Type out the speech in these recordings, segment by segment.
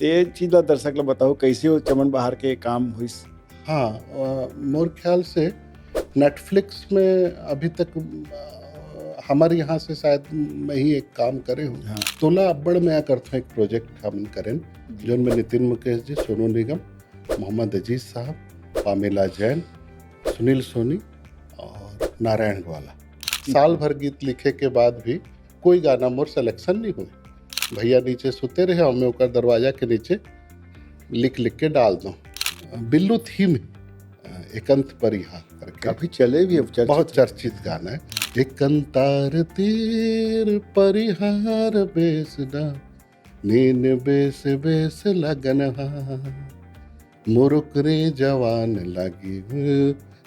ये चीज़ ला दर्शक ला बताओ कैसे हो चमन बहार के काम हुइस। हाँ, मोर ख्याल से नेटफ्लिक्स में अभी तक हमारे यहाँ से शायद मैं ही एक काम करे हूँ। हाँ। तोला अब्बड़ में करते एक प्रोजेक्ट हम करें जो में नितिन मुकेश जी, सोनू निगम, मोहम्मद अजीज साहब, पामेला जैन, सुनील सोनी और नारायण ग्वाला। साल भर गीत लिखे के बाद भी कोई गाना मोर सिलेक्शन नहीं हुए। भैया नीचे सुते रहे और मैं ओकर दरवाजा के नीचे लिख के डाल दूँ। बिल्लू थीम एकांत परिहा करके काफी चले भी अब बहुत चर्चित गाना है। एकांतार तीर परिहार बेसना नीन बेस बेस लगन मुरुक रे जवान लगी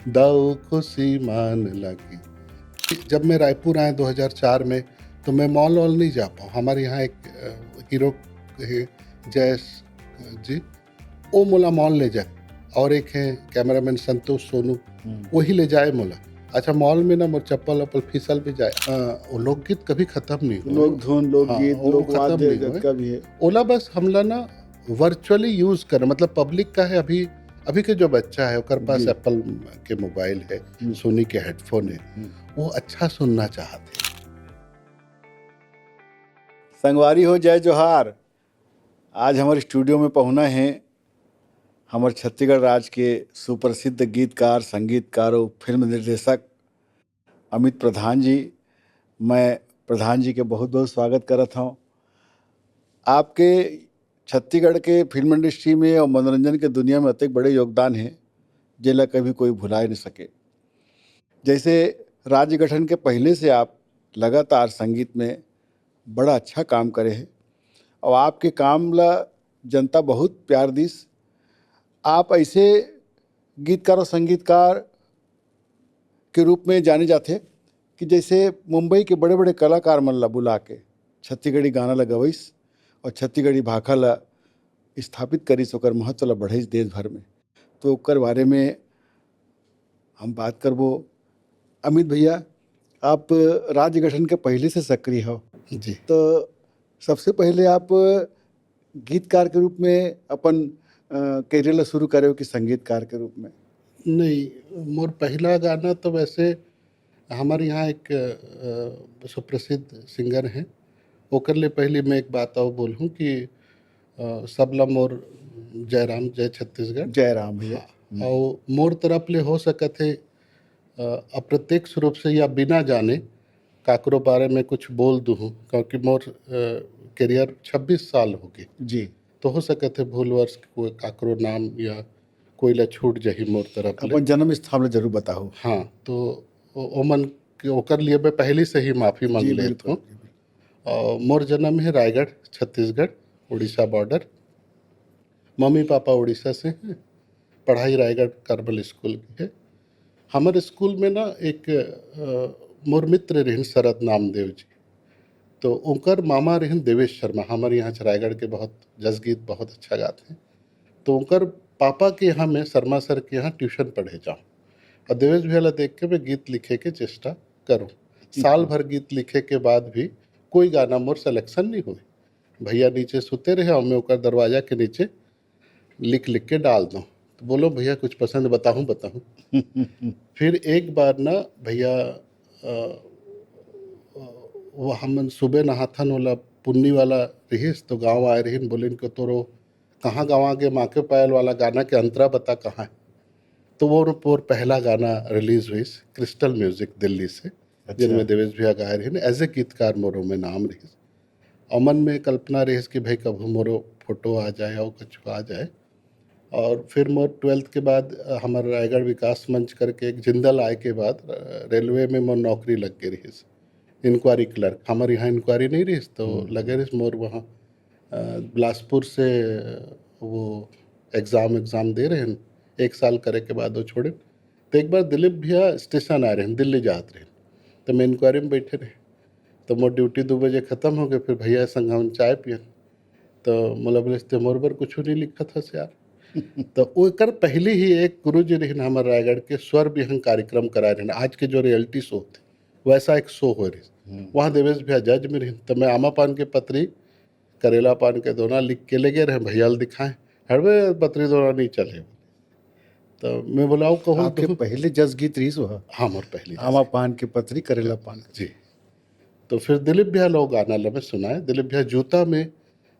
दाऊ खुशी मान लगी। जब मैं रायपुर आया 2004 में तो मैं मॉल वॉल नहीं जा पाऊँ। हमारे यहाँ एक हीरो है जयस जी, वो मोला मॉल ले जाए, और एक है कैमरामैन संतोष सोनू, वही ले जाए मोला। अच्छा, मॉल में ना मोर चप्पल वप्पल फिसल भी जाए। वो लोकगीत कभी खत्म नहीं हुआ। लोक धुन, लोकगीत, हाँ, लोक खत्म वाद्य नहीं हुए। का भी है। ओला बस हमला ना वर्चुअली यूज कर, मतलब पब्लिक का है। अभी के जो बच्चा है ओकर पास एप्पल के मोबाइल है, सोनी के हेडफोन है, वो अच्छा सुनना चाहते हैं। संगवारी हो जय जोहार। आज हमारे स्टूडियो में पहुना है हमारे छत्तीसगढ़ राज्य के सुप्रसिद्ध गीतकार, संगीतकार और फिल्म निर्देशक अमित प्रधान जी। मैं प्रधान जी के बहुत बहुत स्वागत करता हूँ। आपके छत्तीसगढ़ के फिल्म इंडस्ट्री में और मनोरंजन के दुनिया में अत्यंत बड़े योगदान हैं जिला कभी कोई भुला नहीं सके। जैसे राज्य गठन के पहले से आप लगातार संगीत में बड़ा अच्छा काम करे हैं और आपके काम ला जनता बहुत प्यार दिस। आप ऐसे गीतकार और संगीतकार के रूप में जाने जाते कि जैसे मुंबई के बड़े बड़े कलाकार मन ला बुला के छत्तीसगढ़ी गाना ला गवैस और छत्तीसगढ़ी भाषा ला स्थापित करिस, ओकर महत्व ला बढ़ाइस देश भर में। तो ओकर बारे में हम बात करबो। अमित भैया, आप राज्य गठन के पहले से सक्रिय हो जी। तो सबसे पहले आप गीतकार के रूप में अपन कैरियर ला शुरू करे हो कि संगीतकार के रूप में? नहीं, मोर पहला गाना तो वैसे हमारे यहाँ एक सुप्रसिद्ध सिंगर हैं, ओकर ले पहले मैं एक बात और बोलूँ कि सबला मोर जयराम, जय छत्तीसगढ़, जयराम भैया। और मोर तरफ ले हो सकत है अप्रत्यक्ष रूप से या बिना जाने काकरो बारे में कुछ बोल दूँ, क्योंकि मोर करियर 26 साल हो गए जी। तो हो सकत है भूलवश कोई काकरो नाम या कोई ला छूट जही मोर तरफ ले। अपन जन्म स्थान जरूर बताओ। हाँ, तो ओमन ओकर लिए मैं पहले से ही माफ़ी मांग लेता हूँ। और मोर जन्म है Raigarh, Chhattisgarh, Orissa border. Mummy papa Orissa से हैं, पढ़ाई रायगढ़ कर्मल स्कूल की है। हमारे स्कूल में ना एक मोर मित्र रहन शरद नामदेव जी, तो उनकर मामा रहन देवेश शर्मा, हमारे यहाँ रायगढ़ के बहुत जसगीत बहुत अच्छा गाते हैं। तो उनकर पापा के यहाँ मैं शर्मा सर के यहाँ ट्यूशन पढ़े जाऊँ और देवेश भैया ला देख के मैं गीत लिखे के चेष्टा करूँ। साल भर गीत लिखे के बाद भी कोई गाना मोर सिलेक्शन नहीं हुए। भैया नीचे सुते रहे और मैं ओकर दरवाजा के नीचे लिख के डाल दूँ। तो बोलो भैया कुछ पसंद बताऊँ। फिर एक बार ना भैया वो हम सुबह नहाथन वाला पुन्नी वाला रहीस, तो गाँव आए रही, बोले इनको तोरो कहाँ गाँव आगे माँ के पायल वाला गाना के अंतरा बता कहाँ है। तो वो पहला गाना रिलीज हुई क्रिस्टल म्यूजिक दिल्ली से। अच्छा। जिनमें देवेश भैया गाए रहे एज ए गीतकार मोरो में नाम रही। अमन में कल्पना रही कि भाई कभी मोरो फोटो आ जाए और कुछ आ जाए। और फिर मोर 12th के बाद हमारे रायगढ़ विकास मंच करके एक जिंदल आए के बाद रेलवे में मोर नौकरी लग गई रही, इंक्वायरी क्लर्क। हमारे यहाँ इंक्वायरी नहीं रही तो लगे रही मोर वहाँ बिलासपुर से वो एग्ज़ाम दे रहे हैं। 1 साल करे के बाद वो छोड़े। तो एक बार दिलीप भैया स्टेशन आ रहे हैं, दिल्ली जाते रहे, तो मैं इंक्वायरी में बैठे रहे। तो मोर ड्यूटी 2 बजे ख़त्म हो गए। फिर भैया संग हम चाय पियन, तो मोला बोले मोर पर कुछ नहीं लिखा था यार। तो ओकर पहले ही एक गुरु जी रहे हमारे रायगढ़ के स्वर विहंग कार्यक्रम करा रहे। आज के जो रियलिटी शो थे वैसा एक शो हो रही, वहाँ देवेश भैया जज में रहे। तो मैं आमा पान के पत्री करेला पान के दोना लिख के ले गए रहे, भैया ले दिखाएं, हड़बे पतरी दोना नहीं चले। तो मैं बोला वो कहूँ आपके तो पहले जस गीत रही सो हाँ मोर पहली आमा पान के पतरी करेला पान जी। तो फिर दिलीप भैया लोग गाना लगे सुनाए, दिलीप भैया जूता में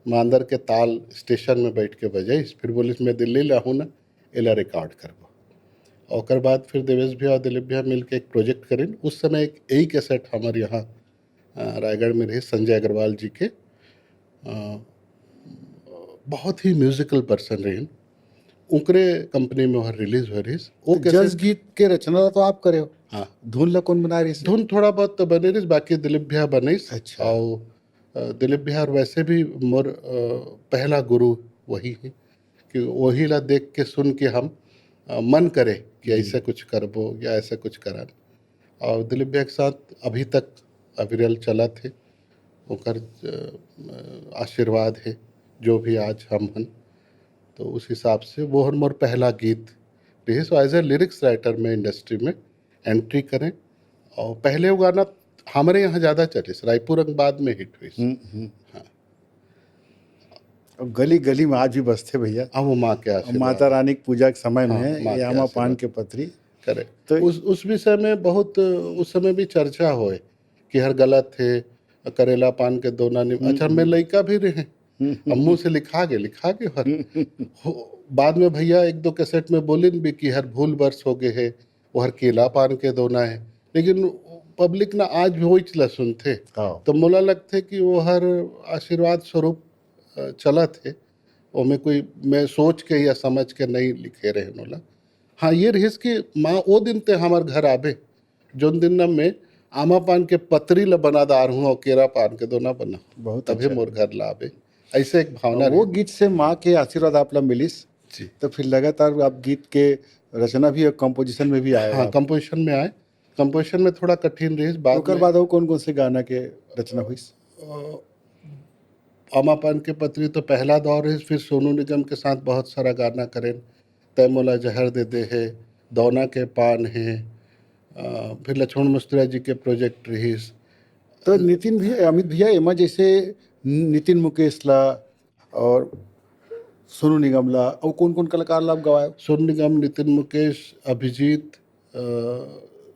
मांदर के ताल स्टेशन में बैठ के बजाई, फिर बोलिस मैं दिल्ली ला हूँ ना एला रिकॉर्ड करबो। और ओकर बाद फिर देवेश भैया और दिलीप भैया मिल के एक प्रोजेक्ट करें। उस समय एक यही कैसेट हमारे यहाँ रायगढ़ में रहे संजय अग्रवाल जी के, बहुत ही म्यूजिकल पर्सन रहे, उनकरे कंपनी में वह रिलीज हो रही। वो जस गीत के रचना तो आप करे हो, हाँ धुन ला कौन बना रही? धुन थोड़ा बहुत तो बने रही, बाकी दिलीप भैया बने। अच्छा। और दिलीप भैया वैसे भी मोर पहला गुरु वही है कि वही ला देख के सुन के हम मन करे कि ऐसा कुछ करबो या ऐसा कुछ करा। और दिलीप भैया के साथ अभी तक अविरल चला थे, उनकर आशीर्वाद है जो भी आज हम हन। तो उस हिसाब से वो हन मोर पहला गीत रही। So as a lyrics writer में इंडस्ट्री में एंट्री करें। और पहले वो गाना हमारे यहाँ ज़्यादा चले, रायपुर अंग बाद में हिट हुई। हाँ, और गली गली में आज भी बसते भैया। हाँ वो माँ के आशीर्वाद, माता रानी की पूजा के समय में हाँ, माँ ये के आमा पान आशीर्वाद। के पतरी करेक्ट। तो उस विषय में बहुत उस समय भी चर्चा होए कि हर गलत है, करेला पान के दोना नहीं। अच्छा मैं लड़का भी रहे, अम्मू से लिखा के हर बाद में भैया एक दो कैसेट में बोलिन भी कि हर भूल बरस हो गए है, वो हर केला पान के दोना है। लेकिन पब्लिक ना आज भी वही चला सुनते, तो मोला लगते कि वो हर आशीर्वाद स्वरूप चला थे। वो में कोई मैं सोच के या समझ के नहीं लिखे रहे नोला। हाँ ये रहीस कि माँ वो दिन ते हमार घर आबे जोन दिन ना मैं आमा पान के पतरी ला बना दार हूँ और केरा पान के दोना बना, बहुत तभी अच्छा। मोर घर ला आबे। ऐसे एक भावना वो गीत से माँ के आशीर्वाद आप ला मिलिस जी। तो फिर लगातार आप गीत के रचना भी और कंपोजिशन में भी आए। हाँ कंपोजिशन में आए, कंपोजिशन में थोड़ा कठिन रही। बाद वो कौन कौन से गाना के रचना हुई? आमा पान के पतरी तो पहला दौर है। फिर सोनू निगम के साथ बहुत सारा गाना करें, तैमोला जहर दे दे है, दौना के पान है, फिर लक्ष्मण मुस्त्रिया जी के प्रोजेक्ट रही। तो नितिन भैया अमित भैया एमा जैसे नितिन मुकेश ला और सोनू निगम ला और कौन कौन कलाकार ला आप गवाए? सोनू निगम, नितिन मुकेश, अभिजीत,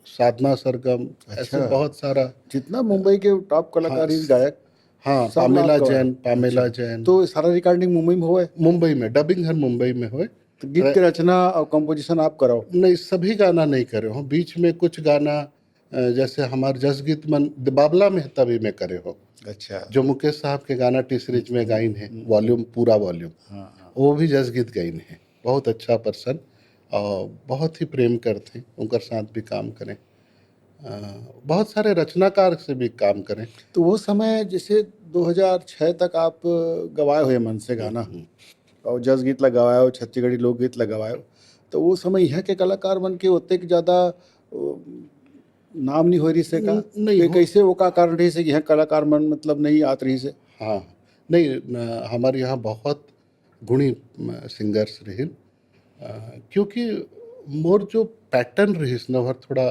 साधना सरगम, ऐसे बहुत सारा जितना मुंबई के टॉप कलाकार इस गायक। हाँ सब पामेला आप गवाए? जैन, पामेला जैन। तो सारा रिकॉर्डिंग मुंबई में हुआ है? मुंबई में डबिंग हर मुंबई में हुए। तो गीत के रचना और कंपोजिशन आप कराओ? नहीं सभी गाना नहीं करे हो, बीच में कुछ गाना जैसे हमारे जस गीत मन बाबला मेहता भी में करे हो। अच्छा। जो मुकेश साहब के गाना टी सीरीज में गाइन है, वॉल्यूम पूरा वॉल्यूम, वो भी जस गीत गाइन है। बहुत अच्छा पर्सन और बहुत ही प्रेम करते, उनके साथ भी काम करें। बहुत सारे रचनाकार से भी काम करें। तो वो समय जैसे 2006 तक आप गवाए हुए मन से गाना और जस गीत ला गवाए हो, छत्तीसगढ़ी लोकगीत ला गवाए हो, तो वो समय यहाँ के कलाकार बन के होते कि ज़्यादा नाम नहीं हो रही से का? नहीं कैसे वो का कारण रही से कि यहाँ कलाकार मन मतलब नहीं आत रही से? हाँ नहीं हमारे यहाँ बहुत गुणी सिंगर्स रहे, क्योंकि मोर जो पैटर्न रही न वह थोड़ा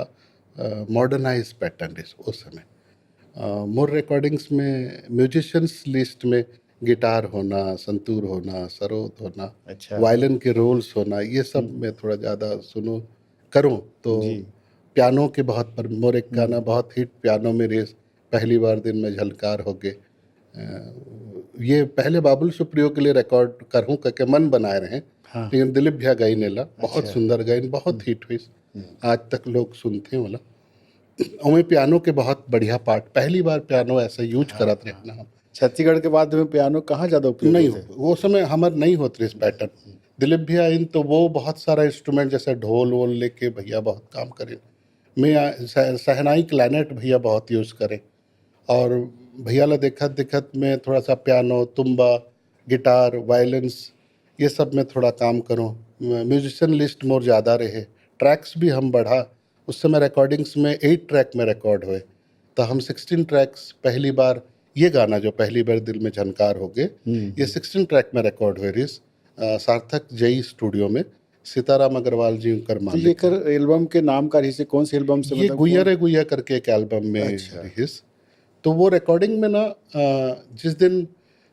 मॉडर्नाइज पैटर्न रही उस समय। मोर रिकॉर्डिंग्स में म्यूजिशियंस लिस्ट में गिटार होना, संतूर होना, सरोद होना, अच्छा। वायलिन के रोल्स होना, ये सब मैं थोड़ा ज़्यादा सुनो करूँ। तो पियानो के बहुत पर मोर एक गाना बहुत हिट पियानो में रेस, पहली बार दिन में झलकार हो गए, ये पहले बाबुल सुप्रियो के लिए रिकॉर्ड करूँ करके मन बनाए रहे। हाँ। लेकिन दिलीप भैया गाइन नेला, बहुत सुंदर गाइन, बहुत हिट हुई, आज तक लोग सुनते हैं बोला। और पियानो के बहुत बढ़िया पार्ट, पहली बार पियानो ऐसा यूज करत रहे ना। छत्तीसगढ़ के बाद में पियानो कहाँ ज़्यादा उपयोग नहीं होते? वो समय हमारे नहीं होते इस पैटर्न। दिलीप भैया इन तो वो बहुत सारा इंस्ट्रूमेंट जैसे ढोल वोल लेके भैया बहुत काम करें। मैं सहनाई क्लैनेट भैया बहुत यूज़ करें। और भैया ला देखत देखत मैं थोड़ा सा पियानो, तुम्बा, गिटार, वायलेंस ये सब में थोड़ा काम करूँ। म्यूजिशियन लिस्ट मोर ज़्यादा रहे, ट्रैक्स भी हम बढ़ा। उस समय रिकॉर्डिंग्स में 8 ट्रैक में रिकॉर्ड हुए, तो हम 16 ट्रैक्स पहली बार, ये गाना जो पहली बार दिल में झनकार हो गए, ये 16 ट्रैक में रिकॉर्ड हुए रिस सार्थक जई स्टूडियो में, सीताराम अग्रवाल जी उनकर तो ये कर एल्बम के नाम का रही कौन से एल्बम से? ये गुया रे गुया करके एक एल्बम में अच्छा। रहीस। तो वो रिकॉर्डिंग में ना जिस दिन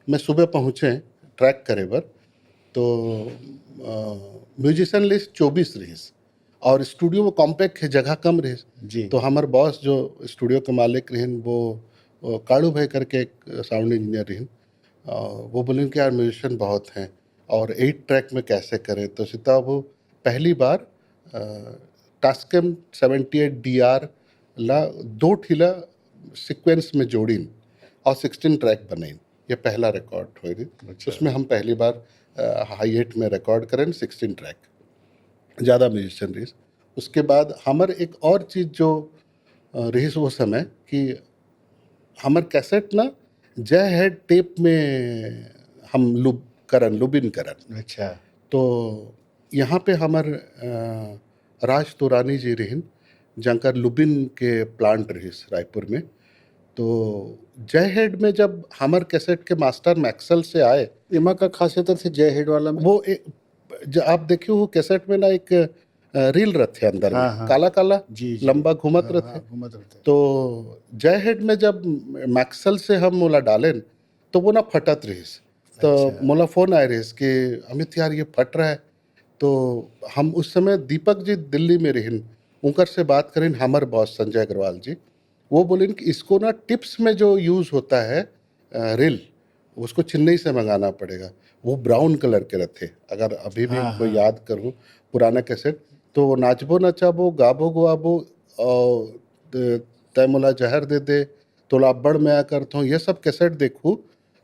मैं सुबह पहुँचे ट्रैक करे बर तो म्यूजिशियन लिस्ट 24 रहीस और स्टूडियो वो कॉम्पैक्ट है, जगह कम रहीस। जी तो हमार बॉस जो स्टूडियो के मालिक रहन वो काड़ू भाई करके एक साउंड इंजीनियर रहन, वो बोलें कि यार म्यूजिशियन बहुत हैं और 8 ट्रैक में कैसे करें। तो सीता वो पहली बार टास्कम 78 DR ला 2 ठीला सीक्वेंस में जोड़ीन और 16 ट्रैक बनाइन। ये पहला रिकॉर्ड हुई थी। अच्छा। उसमें हम पहली बार हाई 8 में रिकॉर्ड करें 16 ट्रैक, ज़्यादा म्यूजिशियन रही। उसके बाद हमार एक और चीज़ जो रही वो समय कि हमार कैसेट ना जय हेड टेप में हम लुबिन करन। अच्छा। तो यहाँ पे हमार राज तुरानी जी रहन, जंकर लुबिन के प्लांट रहीस रायपुर में। तो जय हेड में जब हमार कैसेट के मास्टर मैक्सल से आए, इमा का खासियत थे जय हेड वाला में वो आप देखिए वो कैसेट में ना एक रील रहते अंदर हाँ, में, हाँ। काला काला जी जी लंबा घूमत हाँ, रहते। हाँ, घूमत रहते। तो जय हेड में जब मैक्सल से हम मोला डालें तो वो ना फटत रहीस। तो अच्छा। मोला फोन आए रहीस कि अमित यार ये फट रहा है। तो हम उस समय दीपक जी दिल्ली में रहन, उनकर से बात करें, हमार बॉस संजय अग्रवाल जी, वो बोलें कि इसको ना टिप्स में जो यूज़ होता है रील, उसको चेन्नई से मंगाना पड़ेगा। वो ब्राउन कलर के रहते, अगर अभी भी हाँ, कोई हाँ। याद करूँ पुराना कैसेट, तो नाचबो नचाबो गाबो गुआबो और तैमुला जहर दे दे तोला बड़ मैं करता हूँ, ये सब कैसेट देखूँ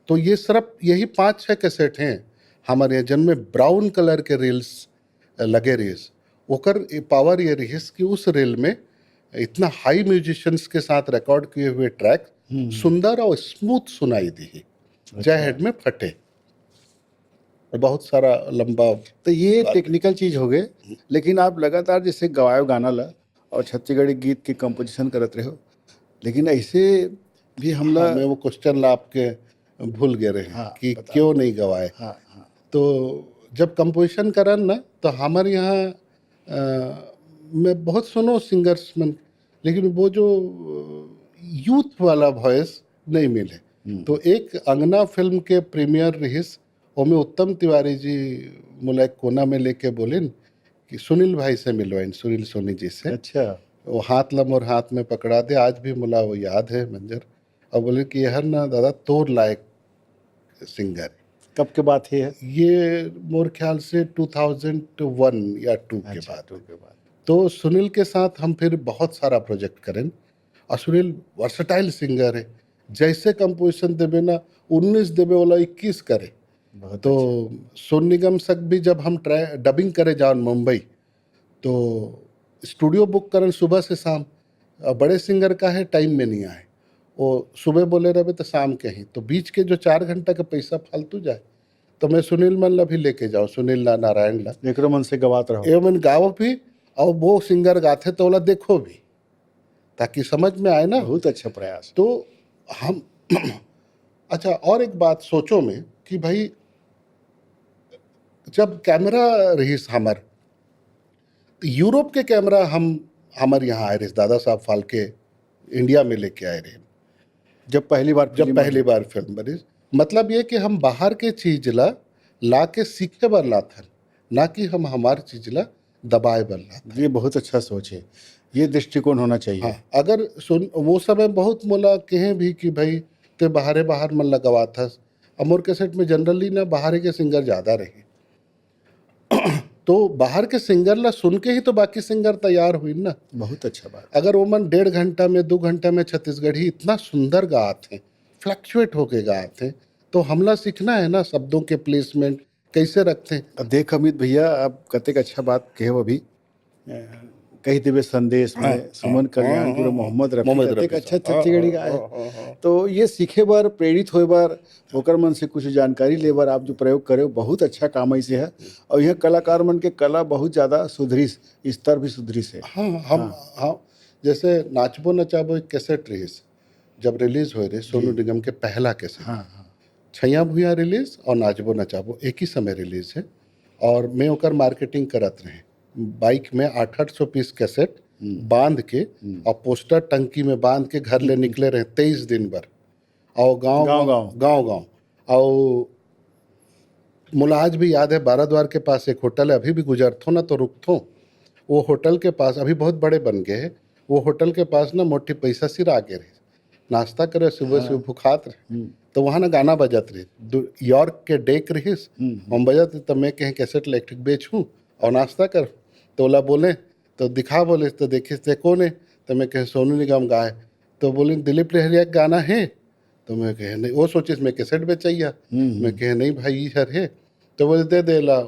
तो ये सिर्फ यही 5-6 कैसेट हैं हमारे यहाँ जिनमें ब्राउन कलर के रील्स लगे रहीस। ओकर पावर ये रहीस कि उस रील में इतना हाई म्यूजिशियंस के साथ रिकॉर्ड किए हुए ट्रैक सुंदर और स्मूथ सुनाई दी। जय हेड में फटे बहुत सारा लंबा। तो ये टेक्निकल चीज हो गए, लेकिन आप लगातार जैसे गवायो गाना ला और छत्तीसगढ़ी गीत की कंपोजिशन करत रहे हो, लेकिन ऐसे भी हमला हाँ, मैं वो क्वेश्चन ला आपके भूल गए रहे हाँ, कि बता। क्यों नहीं गवाए। हाँ हाँ तो जब कंपोजिशन करन ना तो हमारे यहाँ मैं बहुत सुनो सिंगर्स में, लेकिन वो जो यूथ वाला वॉइस नहीं मिले। तो एक अंगना फिल्म के प्रीमियर रहीस, ओमें उत्तम तिवारी जी मुला एक कोना में लेके बोलिन कि सुनील भाई से मिलवाइन, सुनील सोनी जी से। अच्छा। वो हाथ लम और हाथ में पकड़ा दे, आज भी मुला वो याद है मंजर। और बोले कि यह ना दादा तोर लायक सिंगर है। कब के बात है ये मोर ख्याल से 2001 या 2 के अच्छा, बाद। 2 के बाद। तो सुनील के साथ हम फिर बहुत सारा प्रोजेक्ट करें और सुनील वर्सटाइल सिंगर है, जैसे कंपोजिशन देवे ना 19 देवे वाला 21 करे। बहुत तो सोनू निगम सक भी जब हम डबिंग करे जान मुंबई, तो स्टूडियो बुक करें सुबह से शाम। बड़े सिंगर का है टाइम में नहीं आए, वो सुबह बोले रहे तो शाम के ही, तो बीच के जो 4 घंटा का पैसा फालतू जाए। तो मैं सुनील मन ला भी लेके जाऊँ, सुनील ला नारायण ला एकरो मन से गवात रहो। एवं गाओ भी और वो सिंगर गाते तो वाला देखो भी, ताकि समझ में आए ना। बहुत अच्छा प्रयास। तो हम अच्छा और एक बात सोचो में कि भाई जब कैमरा रहीस हमार, यूरोप के कैमरा हम हमारे यहाँ आए रहे, दादा साहब फाल्के इंडिया में लेके आए रहे जब पहली बार फिल्म बनी। मतलब ये कि हम बाहर के चीज ला के सीखे बर लाथन, ना कि हम हमार चीज ला दबाए बर लाथन। ये बहुत अच्छा सोच है, ये दृष्टिकोण होना चाहिए। हाँ, अगर सुन वो समय बहुत मोला कहें भी कि भाई ते बाहर मन लगवा था, अमोर कैसेट में जनरली ना बाहर के सिंगर ज़्यादा रहे। तो बाहर के सिंगर ला सुन के ही तो बाकी सिंगर तैयार हुई ना। बहुत अच्छा बात। अगर वो मन 1.5 घंटा में 2 घंटा में छत्तीसगढ़ी इतना सुंदर गाते हैं, फ्लक्चुएट होके गाते हैं, तो हमला सीखना है ना शब्दों के प्लेसमेंट कैसे रखते हैं। अब देख अमित भैया, आप कतेक अच्छा बात कहे अभी, कही देवे संदेश में सुमन कल्याणपुर मोहम्मद रफी कतेक अच्छा छत्तीसगढ़ी गाए। तो ये सीखे बार, प्रेरित होए बार, ओकर मन से कुछ जानकारी ले बार आप जो प्रयोग करे बहुत अच्छा काम ऐसे है। और यह कलाकार मन के कला बहुत ज़्यादा सुधरिस, स्तर भी सुधरिस है। हाँ, जैसे नाचबो नचाबो एक कैसेट रहीस जब रिलीज हो रहे, सोनू निगम के पहला कैसेट। हाँ हाँ। छैया भूया रिलीज और नाचबो नचाबो एक ही समय रिलीज है। और मैं ओकर मार्केटिंग करत रहे, बाइक में 800 पीस कैसेट बांध के और पोस्टर टंकी में बांध के घर ले निकले रहे 23 दिन भर, और गांव और मुला आज भी याद है, बाराद्वार के पास एक होटल है, अभी भी गुजरथो ना तो रुकथो, वो होटल के पास अभी बहुत बड़े बन गए हैं, वो होटल के पास ना मोटी पैसा सिर आगे रहे, नाश्ता करे सुबह सुबह भुखात रहे, तो वहाँ ना गाना बजत रहे, यॉर्क के डेक रहीस, हम बजत तब मैं कहें कैसेट इलेक्ट्रिक बेचूँ और नाश्ता कर, तो ओला बोले तो दिखा, बोले तो देखिस ते कौन है, तो मैं कहे सोनू निगम गाए, तो बोले दिलीप लहरिया का गाना है, तो मैं कहे नहीं, वो सोचिस मैं कैसेट बेचैया, मैं कहे नहीं भाई ये सर है, तो बोले दे दे ला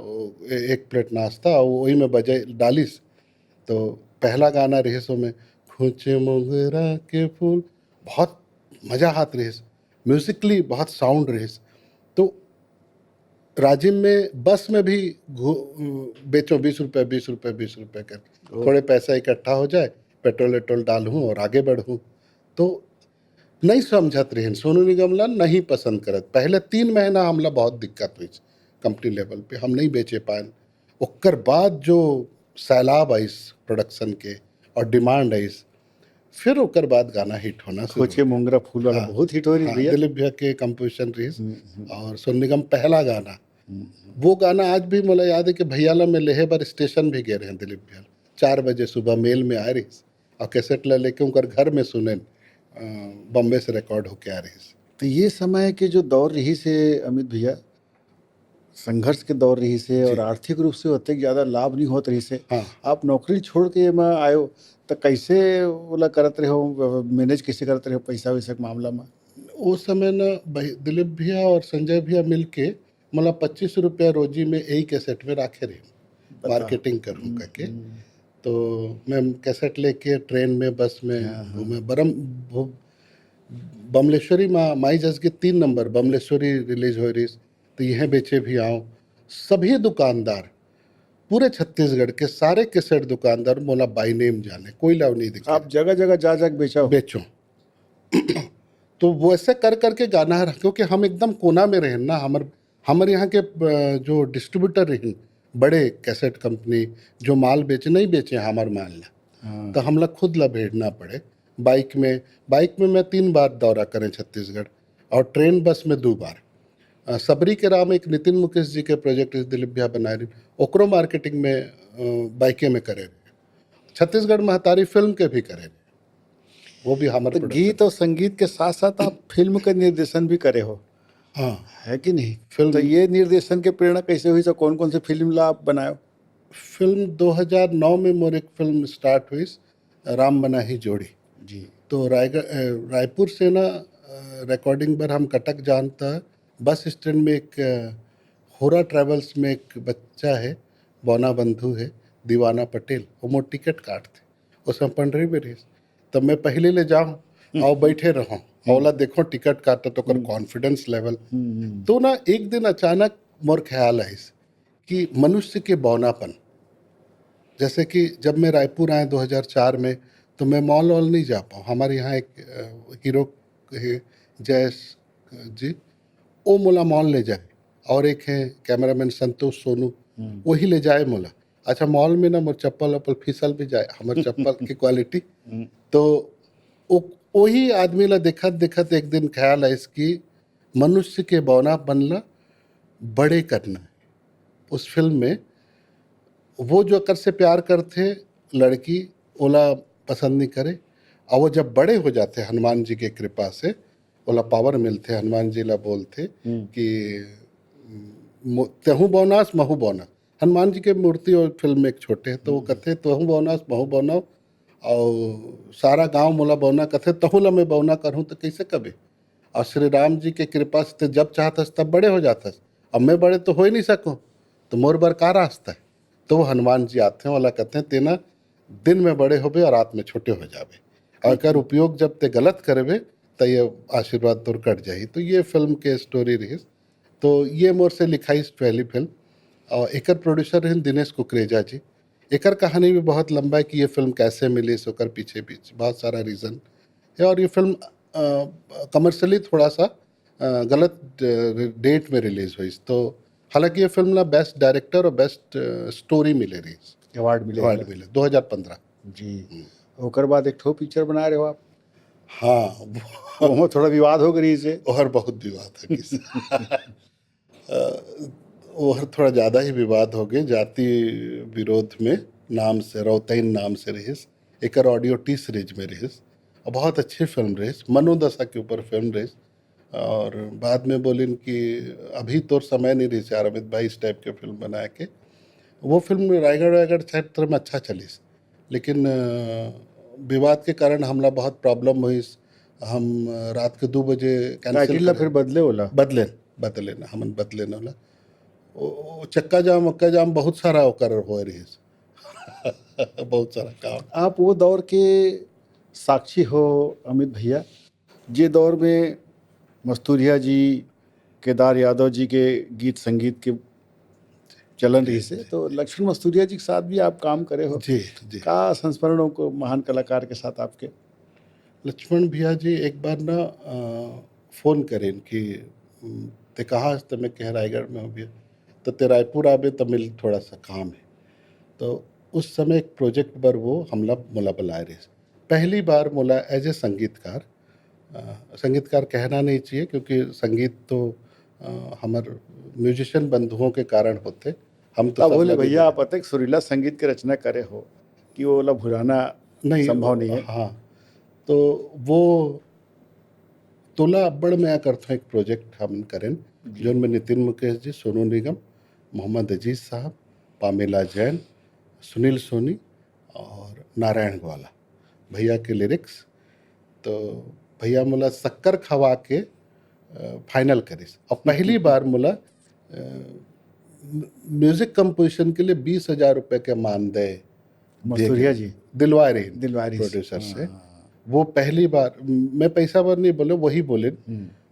एक प्लेट नाश्ता और वही में बजे डालिस, तो पहला गाना रहे सो में खोचे मोगरा के फूल, बहुत मज़ा हाथ रहे, म्यूजिकली बहुत साउंड रहे, तो राजिम में बस में भी बेचो 20 रुपये 20 रुपये 20 रुपये कर, थोड़े पैसा इकट्ठा हो जाए, पेट्रोल वेट्रोल डालूँ और आगे बढ़ूँ, तो नहीं समझत रहे, सोनू निगम ला नहीं पसंद करत, पहले 3 महीना हमला बहुत दिक्कत हुई कंपनी लेवल पे, हम नहीं बेचे पाए, ओकर बाद जो सैलाब आइस प्रोडक्शन के और डिमांड आइस, फिर ओकर बाद गाना हिट होना शुरू खोचे मोंगरा फूल वाला बहुत हिट हो रही भैया। दिलीप भैया के कंपोजिशन रही और सोनू निगम पहला गाना, वो गाना आज भी मुझे याद है कि भैयाला में लेहे बार स्टेशन भी गए रहे दिलीप भैया, 4 बजे सुबह मेल में आ रही और कैसेट ला लेके उनकर घर में सुने, बॉम्बे से रिकॉर्ड होके आ रही। तो ये समय के जो दौर रही से अमित भैया, संघर्ष के दौर रही से और आर्थिक रूप से होते ज़्यादा लाभ नहीं होत रही से, हाँ। आप नौकरी छोड़ के मैं आयो तो कैसे बोला करत रहे हो, मैनेज कैसे करते रहे हो पैसा वैसा के मामला में? उस समय ना दिलीप भैया और संजय भैया मिल के मतलब 25 रुपया रोजी में यही कैसेट में राखे रहे, मार्केटिंग करूँ करके, तो मैं कैसेट लेके ट्रेन में बस में घूमे, बमलेश्वरी माई जस के 3 नंबर बमलेश्वरी रिलीज हो रही, तो यह बेचे भी आओ, सभी दुकानदार पूरे छत्तीसगढ़ के सारे कैसेट दुकानदार मोला बाई नेम जाने, कोई लाभ नहीं दिखा, आप जगह जगह जा जा बेचो तो वैसे कर करके गाना है, क्योंकि हम एकदम कोना में रहे ना, हमारे यहाँ के जो डिस्ट्रीब्यूटर रहे बड़े कैसेट कंपनी जो माल बेचे नहीं बेचे हमार माल ला, तो हमला खुद ला भेजना पड़े, बाइक में मैं 3 बार दौरा करें छत्तीसगढ़ और ट्रेन बस में 2 बार। सबरी के राम एक नितिन मुकेश जी के प्रोजेक्ट दिलीप भैया बना रही, ओकरो मार्केटिंग में बाइके में करे, छत्तीसगढ़ महतारी फिल्म के भी करे, वो भी हमारे तो गीत और संगीत के साथ साथ आप फिल्म का निर्देशन भी करे हो, हाँ है कि नहीं? फिल्म, तो ये निर्देशन के प्रेरणा कैसे हुई, तो कौन कौन सी फिल्म ला आप बनाए? फिल्म 2009 में मोर एक फिल्म स्टार्ट हुई, राम बना ही जोड़ी जी, तो रायपुर से ना रिकॉर्डिंग पर हम कटक जानता, बस स्टैंड में एक होरा ट्रैवल्स में एक बच्चा है, बौना बंधु है, दीवाना पटेल, वो मोर टिकट काटते, उसमें पंडरी में रही, तब मैं पहले ले जाऊँ और बैठे रहूँ औला देखो टिकट काटा तो कर कॉन्फिडेंस लेवल, तो ना एक दिन अचानक मोर ख्याल आई कि मनुष्य के बौनापन, जैसे कि जब मैं रायपुर आया 2004 में, तो मैं मॉल वॉल नहीं जा पाऊँ, हमारे यहाँ एक हीरो है जयस जी, वो मोला मॉल ले जाए, और एक है कैमरामैन संतोष सोनू, वही ले जाए मोला, अच्छा मॉल में ना मोर चप्पल वप्पल फिसल भी जाए, हमारे चप्पल की क्वालिटी, तो वही आदमी ला देखत देखत एक दिन ख्याल है इसकी मनुष्य के बौना बनला बड़े करना है। उस फिल्म में वो जो कर से प्यार करते लड़की ओला पसंद नहीं करे, और वो जब बड़े हो जाते हनुमान जी के कृपा से ओला पावर मिलते, हनुमान जी ला बोलते कि तेहू बौनास महू बौना, हनुमान जी के मूर्ति और फिल्म में एक छोटे हैं, तो वो कहते तहू बौनास महू बौना, और सारा गांव मोला बौना कहते तहू ला मैं बौना करूँ तो कैसे कभी, और श्री राम जी के कृपा से जब चाहतस तब बड़े हो जातस, अब मैं बड़े तो हो ही नहीं सकूँ, तो मोर बर का रास्ता है, तो वो हनुमान जी आते हैं, वाला कहते हैं तेना दिन में बड़े होबे और रात में छोटे हो जाबे, और कर उपयोग जब ते गलत करबे तो ये आशीर्वाद तोर कट जाही। तो ये फिल्म के स्टोरी रही, तो ये मोर से लिखाई पहली फिल्म, और एकर प्रोड्यूसर हैं दिनेश कुकरेजा जी। एकर कहानी भी बहुत लंबा है कि ये फिल्म कैसे मिली, सोकर पीछे बहुत सारा रीज़न है, और ये फिल्म कमर्शियली थोड़ा सा गलत डेट में रिलीज हुई, तो हालांकि ये फिल्म ना बेस्ट डायरेक्टर और बेस्ट स्टोरी मिले रही, अवार्ड मिले 2015 जी। ओकर बाद एक ठो पिक्चर बना रहे हो आप? हाँ वो थोड़ा विवाद हो गई से। और बहुत विवाद है किस और थोड़ा ज़्यादा ही विवाद हो गए जाति विरोध में, नाम से रौतैन नाम से रहीस, एक ऑडियो टी सीरीज में रहीस और बहुत अच्छी फिल्म रहीस, मनोदशा के ऊपर फिल्म रहीस। और बाद में बोलिन कि अभी तो समय नहीं रही यार अमित भाई इस टाइप के फिल्म बना के। वो फिल्म रायगढ़ रायगढ़ क्षेत्र में अच्छा चलीस, लेकिन विवाद के कारण हमला बहुत प्रॉब्लम हुई। हम रात के 2 बजे कैंसिल टाइटिल ला फिर बदले होला। बदले ना हमन बदले ना होला। ओ चक्का जाम उक्का जाम बहुत सारा ओकर हो रही बहुत सारा काम। आप वो दौर के साक्षी हो अमित भैया, जे दौर में मस्तूरिया जी, केदार यादव जी के गीत संगीत के चलन रही से, तो लक्ष्मण मस्तूरिया जी के साथ भी आप काम करे हो। जी जी। का संस्मरणों को महान कलाकार के साथ आपके? लक्ष्मण भैया जी एक बार ना फ़ोन करें कि ते कहाँ तो मैं कह रायगढ़ में हूँ भैया, तो ते रायपुर आबे तो मिल थोड़ा सा काम है। तो उस समय एक प्रोजेक्ट पर वो हमला मोला बुलाए रहे। पहली बार मोला एज ए संगीतकार, संगीतकार कहना नहीं चाहिए क्योंकि संगीत तो हमार म्यूजिशियन बंधुओं के कारण होते, हम तो तब सब बोले लगे भैया आप अतक सुरीला संगीत के रचना करे हो कि वो ला भुलाना नहीं। संभव नहीं है। हाँ, तो वो तोला अब्बड़ में करते एक प्रोजेक्ट हम करें जो में नितिन मुकेश जी, सोनू निगम, मोहम्मद अजीज साहब, पामेला जैन, सुनील सोनी और नारायण ग्वाला भैया के लिरिक्स। तो भैया मोला शक्कर खवा के फाइनल करिस और पहली बार मोला म्यूजिक कंपोजिशन के लिए 20,000 रुपये के मानदेय मस्तूरिया जी दिलवाए रही दिलवारी प्रोड्यूसर से। वो पहली बार, मैं पैसा बार नहीं बोले, वही बोले।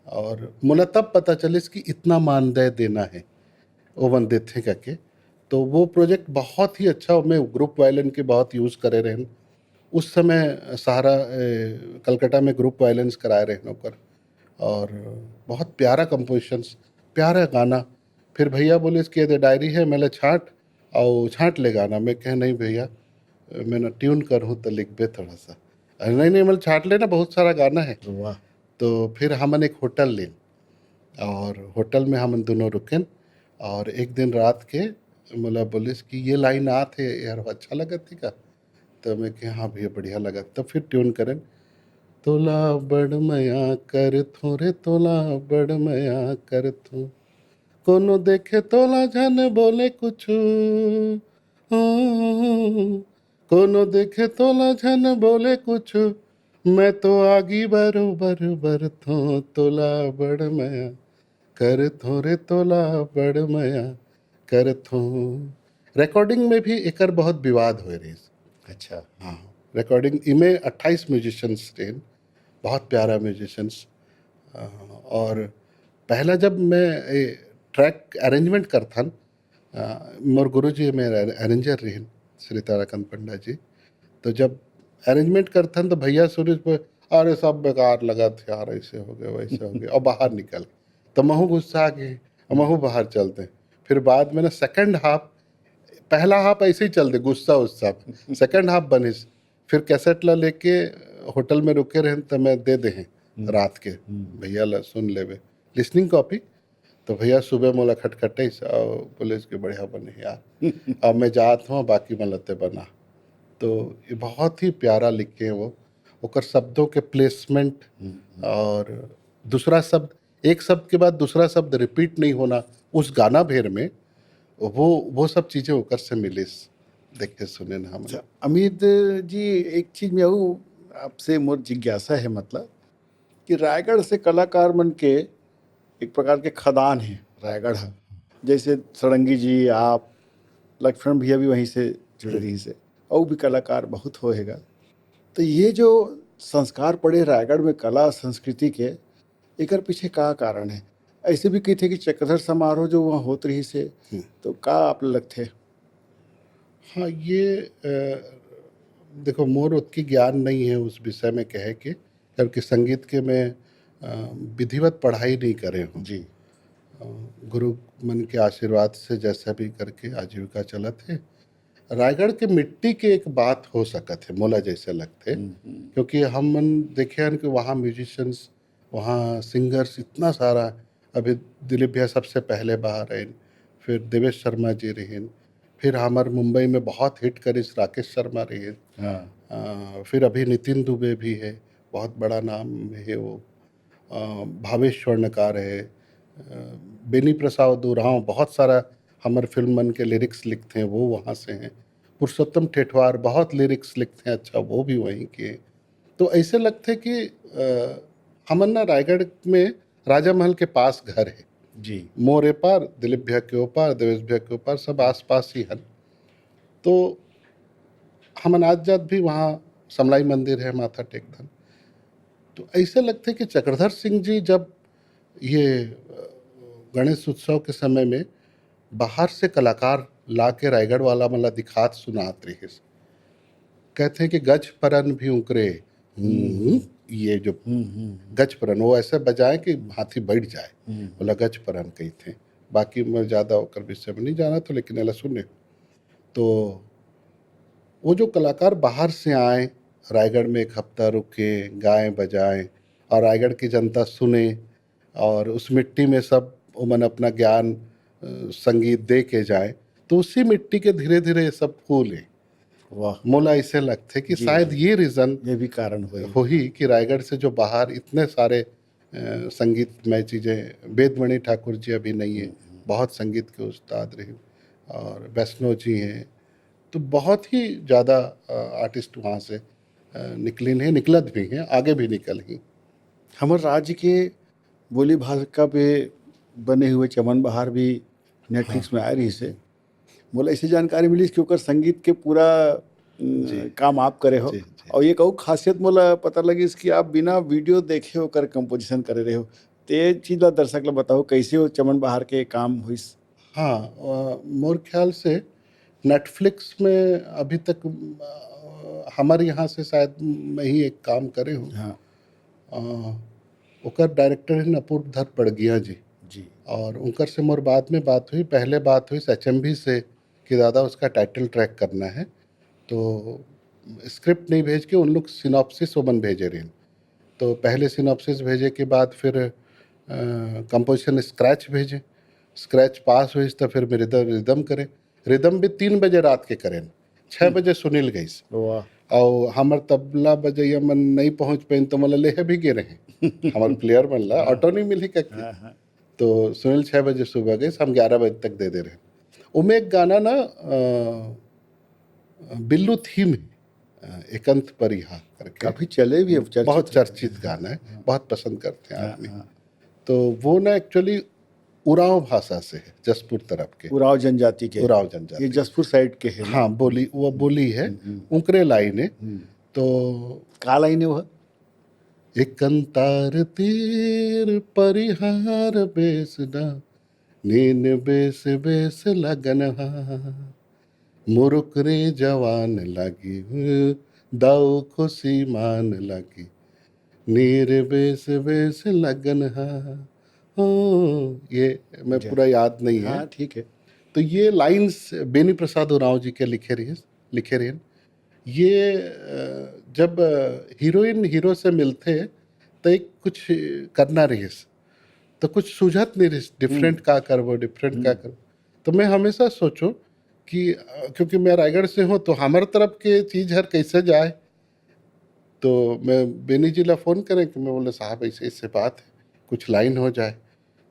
और मुझे तब पता चलिस कि इतना मानदेय देना है ओवन देते करके। तो वो प्रोजेक्ट बहुत ही अच्छा, मैं ग्रुप वायलिन के बहुत यूज़ करे रहे। उस समय सहारा कलकत्ता में ग्रुप वायलेंस कराए रहे नौकर, और बहुत प्यारा कंपोजिशंस, प्यारा गाना। फिर भैया बोले इसकी यदि डायरी है मैं छाँट और छाँट ले गाना। मैं कह नहीं भैया मैं ना ट्यून करूँ तो लिख बे थोड़ा सा। नहीं नहीं मतलब छाँट लेना, बहुत सारा गाना है। वाह। तो फिर हमन एक होटल लें और होटल में हम दोनों रुकें और एक दिन रात के मतलब बोलिस कि ये लाइन आते यार अच्छा लगा थी का। तो मैं कहा हाँ भैया बढ़िया लगा। तब फिर ट्यून करें, तोला बड़ मया कर थोरे, तोला बड़ मया कर थो, कोनो देखे तोला जन बोले कुछ, कोनो देखे तोला जन बोले कुछ, मैं तो आगी बरोबर बर थो, तोला बड़ मया कर थोरे, तोला बड़ मया कर थो। रिकॉर्डिंग में भी एकर बहुत विवाद हो रही। अच्छा। हाँ, रिकॉर्डिंग इमें 28 म्यूजिशियंस थे, बहुत प्यारा म्यूजिशियंस। और पहला जब मैं ट्रैक अरेंजमेंट करता, मोर गुरु जी मेरे अरेंजर रहे श्री ताराकांत पंडा जी। तो जब अरेंजमेंट करता तो भैया सूरज पे अरे सब बेकार लगा थे यार, ऐसे हो गए वैसे हो गए, और बाहर निकल। तो महू गुस्सा आ गए और महू बाहर चलते। फिर बाद में ना सेकंड हाफ, पहला हाफ ऐसे ही चलते गुस्सा उस्सा, सेकंड हाफ बनिस। फिर कैसेट ला लेके होटल में रुके रहे तो मैं दे दे रात के भैया ला सुन लेवे लिसनिंग कॉपी। तो भैया सुबह मोला खटखटे और पुलिस के बढ़िया बने यार अब मैं जात हूँ बाकी मलते बना। तो ये बहुत ही प्यारा लिखे हैं वो, ओकर शब्दों के प्लेसमेंट और दूसरा शब्द, एक शब्द के बाद दूसरा शब्द रिपीट नहीं होना उस गाना भेर में, वो सब चीज़ें ओकर से मिले देखे सुने ना हम। अच्छा अमित जी, एक चीज में वो आपसे मोर जिज्ञासा है, मतलब कि रायगढ़ से कलाकार मन के एक प्रकार के खदान है रायगढ़ है। जैसे सड़ंगी जी, आप, लक्ष्मण भैया भी वहीं से जुड़े रही से, और भी कलाकार बहुत होएगा। तो ये जो संस्कार पड़े रायगढ़ में कला संस्कृति के, एकर पीछे का कारण है? ऐसे भी कही थे कि चक्रधर समारोह जो वहाँ होत रही से, तो का आप लगते? हाँ, ये देखो मोर उतकी ज्ञान नहीं है उस विषय में कहे के, क्योंकि संगीत के मैं विधिवत पढ़ाई नहीं करे हूँ जी। गुरु मन के आशीर्वाद से जैसा भी करके आजीविका चला थे। रायगढ़ के मिट्टी के एक बात हो सकत है मोला जैसे लगते, क्योंकि हम मन देखे हन कि वहाँ म्यूजिशियंस, वहाँ सिंगर्स इतना सारा, अभी दिलीप भैया सबसे पहले बाहर रहे, फिर देवेश शर्मा जी रहे, फिर हमार मुंबई में बहुत हिट करिस राकेश शर्मा रहे, हाँ फिर अभी नितिन दुबे भी है, बहुत बड़ा नाम है वो, भावेश स्वर्णकार है, बेनी प्रसाद उरांव, बहुत सारा हमारे फिल्म मन के लिरिक्स लिखते हैं वो वहाँ से हैं, पुरुषोत्तम ठेठवार बहुत लिरिक्स लिखते हैं, अच्छा वो भी वहीं के हैं। तो ऐसे लगते कि हमन ना रायगढ़ में राजा महल के पास घर है, जी मोरे पार दिलीप भैया के ऊपर, देवेश भैया के ऊपर, सब आस पास ही हन। तो हमन आज जात भी वहाँ समलाई मंदिर है, माथा टेकधन। तो ऐसे लगते कि चक्रधर सिंह जी जब ये गणेश उत्सव के समय में बाहर से कलाकार ला के रायगढ़ वाला मला दिखात सुनात रही, कहते हैं कि गज परन भी उकरे, ये जो गज परन वो ऐसे बजाए कि हाथी बैठ जाए, बोला गज परन कही थे। बाकी मैं ज़्यादा होकर विषय में नहीं जाना तो, लेकिन ऐसा सुने तो वो जो कलाकार बाहर से आए, रायगढ़ में एक हफ्ता रुके, गाएं बजाएं और रायगढ़ की जनता सुने, और उस मिट्टी में सब उमन अपना ज्ञान संगीत दे के जाए, तो उसी मिट्टी के धीरे धीरे ये सब फूले। वाह, मोला ऐसे लगते कि जी, शायद जी। ये रीज़न ये भी कारण हो ही कि रायगढ़ से जो बाहर इतने सारे संगीतमय चीज़ें, वेदमणि ठाकुर जी अभी नहीं है, बहुत संगीत के उस्ताद रहे, और वैष्णव जी हैं, तो बहुत ही ज़्यादा आर्टिस्ट वहाँ से निकलिन है, निकलत भी हैं, आगे भी निकल ही। हमारे राज्य के बोली भाषा पे बने हुए चमन बहार भी नेटफ्लिक्स में आ रही से, बोला ऐसी जानकारी मिली कि ओकर संगीत के पूरा काम आप करे हो, जी, और ये कहूँ खासियत मोला पता लगी कि आप बिना वीडियो देखे होकर कंपोजिशन करे रहे हो, तो ये चीज़ ला दर्शक ला बताओ कैसे हो चमन बहार के काम हुईस। हाँ, मोर ख्याल से नेटफ्लिक्स में अभी तक हमारे यहाँ से शायद मैं ही एक काम करे हूँ। हाँ ओकर डायरेक्टर है अपूर्वधर पड़गिया जी, जी और उनकर से मोर बाद में बात हुई, पहले बात हुई HMV से कि दादा उसका टाइटल ट्रैक करना है, तो स्क्रिप्ट नहीं भेज के उन लोग सिनॉप्सिस ओमन भेजे रहे, तो पहले सिनॉप्सिस भेजे के बाद फिर कंपोजिशन स्क्रैच भेजे, स्क्रैच पास हुई तो फिर मेरे रिदम करे, रिदम भी 3 बजे रात के करें, 6 बजे सुनील गई, वाह, और हमार तबला बजैया मन नहीं पहुँच पाइन तो मतलब लेहे भी गिरे हैं हमार प्लेयर मन ला ऑटो नहीं मिली का, तो सुनील 6 बजे सुबह गए, हम 11 बजे तक दे दे रहे। उमें एक गाना ना बिल्लू थीम है, एकांत परिहा करके, काफी चले भी, अब बहुत चर्चित गाना है, बहुत पसंद करते हैं आदमी। तो वो ना एक्चुअली उरांव भाषा से है, जसपुर तरफ के, उराव जनजाति के, उरांव ये जनजाति, जसपुर साइड के है। हाँ बोली, वो बोली है, उनकरे लाइन है। तो का लाइन है वह, एकंतार तीर परिहार बेसना, नीन बेस बेस लगन मुरुक रे जवान लागी, दाऊ खुशी मान लागी, नीर बेस बेस लगन हो, ये मैं पूरा याद नहीं है। हाँ ठीक है। तो ये लाइंस बेनी प्रसाद उरांव जी के लिखे रहे। ये जब हीरोइन हीरो से मिलते तो एक कुछ करना रही, तो कुछ सूझत नहीं रही, डिफरेंट का करबो, डिफरेंट का कर। तो मैं हमेशा सोचो कि क्योंकि मैं रायगढ़ से हूँ, तो हमारे तरफ के चीज़ हर कैसे जाए, तो मैं बेनी जी ला फ़ोन करें कि मैं बोले साहब ऐसे ऐसे बात है, कुछ लाइन हो जाए।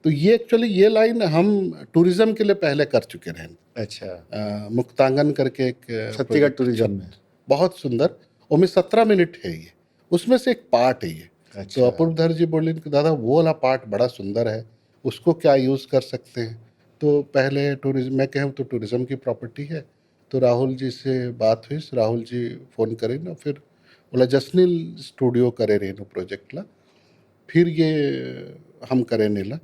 तो ये एक्चुअली ये लाइन हम टूरिज़्म के लिए पहले कर चुके हैं। अच्छा, मुक्तांगन करके एक छत्तीसगढ़ टूरिज्म में बहुत सुंदर, उसमें 17 मिनट है ये, उसमें से एक पार्ट है ये। अच्छा, तो अपूर्वधर जी बोले कि दादा वो वाला पार्ट बड़ा सुंदर है, उसको क्या यूज़ कर सकते हैं। तो पहले टूरिज्म, मैं कहूँ तो टूरिज़्म की प्रॉपर्टी है, तो राहुल जी से बात हुई, राहुल जी फ़ोन करे ना, फिर बोला जसनील स्टूडियो करे रहे ना प्रोजेक्ट ला, फिर ये हम करे नीला,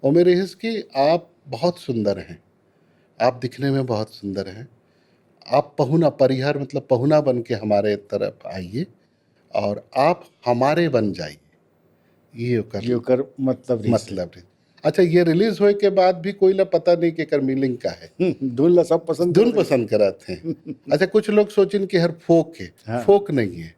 और मेरे हिस्स की आप बहुत सुंदर हैं, आप दिखने में बहुत सुंदर हैं, आप पहुना परिहार मतलब पहुना बन के हमारे तरफ आइए और आप हमारे बन जाइए, ये जो कर मतलब मतलब है। अच्छा ये रिलीज होए के बाद भी कोई ला पता नहीं कि एकर मीनिंग का है, धुन ला सब पसंद धुन करते हैं। पसंद कराते हैं। अच्छा कुछ लोग सोचिन कि हर फोक है, हाँ। फोक नहीं है।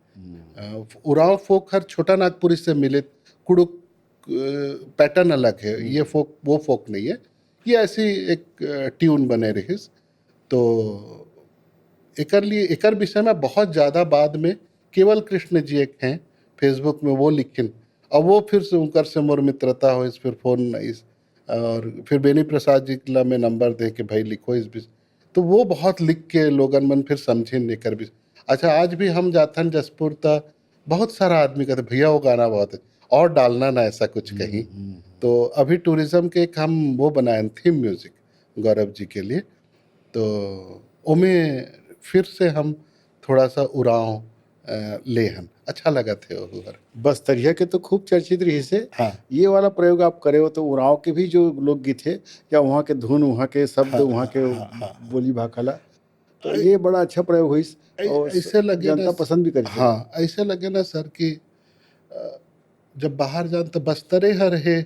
उरांव फोक हर छोटा नागपुरी से मिले कुड़ुक पैटर्न अलग है, ये फोक वो फोक नहीं है, ये ऐसी एक ट्यून बने रही। तो एकर लिए एकर विषय में बहुत ज़्यादा बाद में केवल कृष्ण जी एक हैं फेसबुक में वो लिखिन, और वो फिर से उनकर से मोर मित्रता हो, इस फिर फोन नहीं, और फिर बेनी प्रसाद जी ला में नंबर दे के भाई लिखो इस विषय, तो वो बहुत लिख के लोगन मन फिर समझिन एकर विषय। अच्छा आज भी हम जाथन जसपुर ता बहुत सारा आदमी कहते भैया वो गाना बहुत है और डालना ना ऐसा कुछ कहीं। तो अभी टूरिज्म के एक हम वो बनाए थीम म्यूजिक गौरव जी के लिए, तो उमें फिर से हम थोड़ा सा उराव ले हन, अच्छा लगा थे वो हर। बस्तरिया के तो खूब चर्चित रही से। हाँ ये वाला प्रयोग आप करे हो तो उरांव के भी जो लोकगीत है या वहाँ के धुन, वहाँ के शब्द, वहाँ के बोली भाखला, तो ये बड़ा अच्छा प्रयोग हुई और ऐसे लगे जनता ना, पसंद भी करी। हाँ ऐसे लगे ना सर कि जब बाहर जान तो बस्तरे हर है,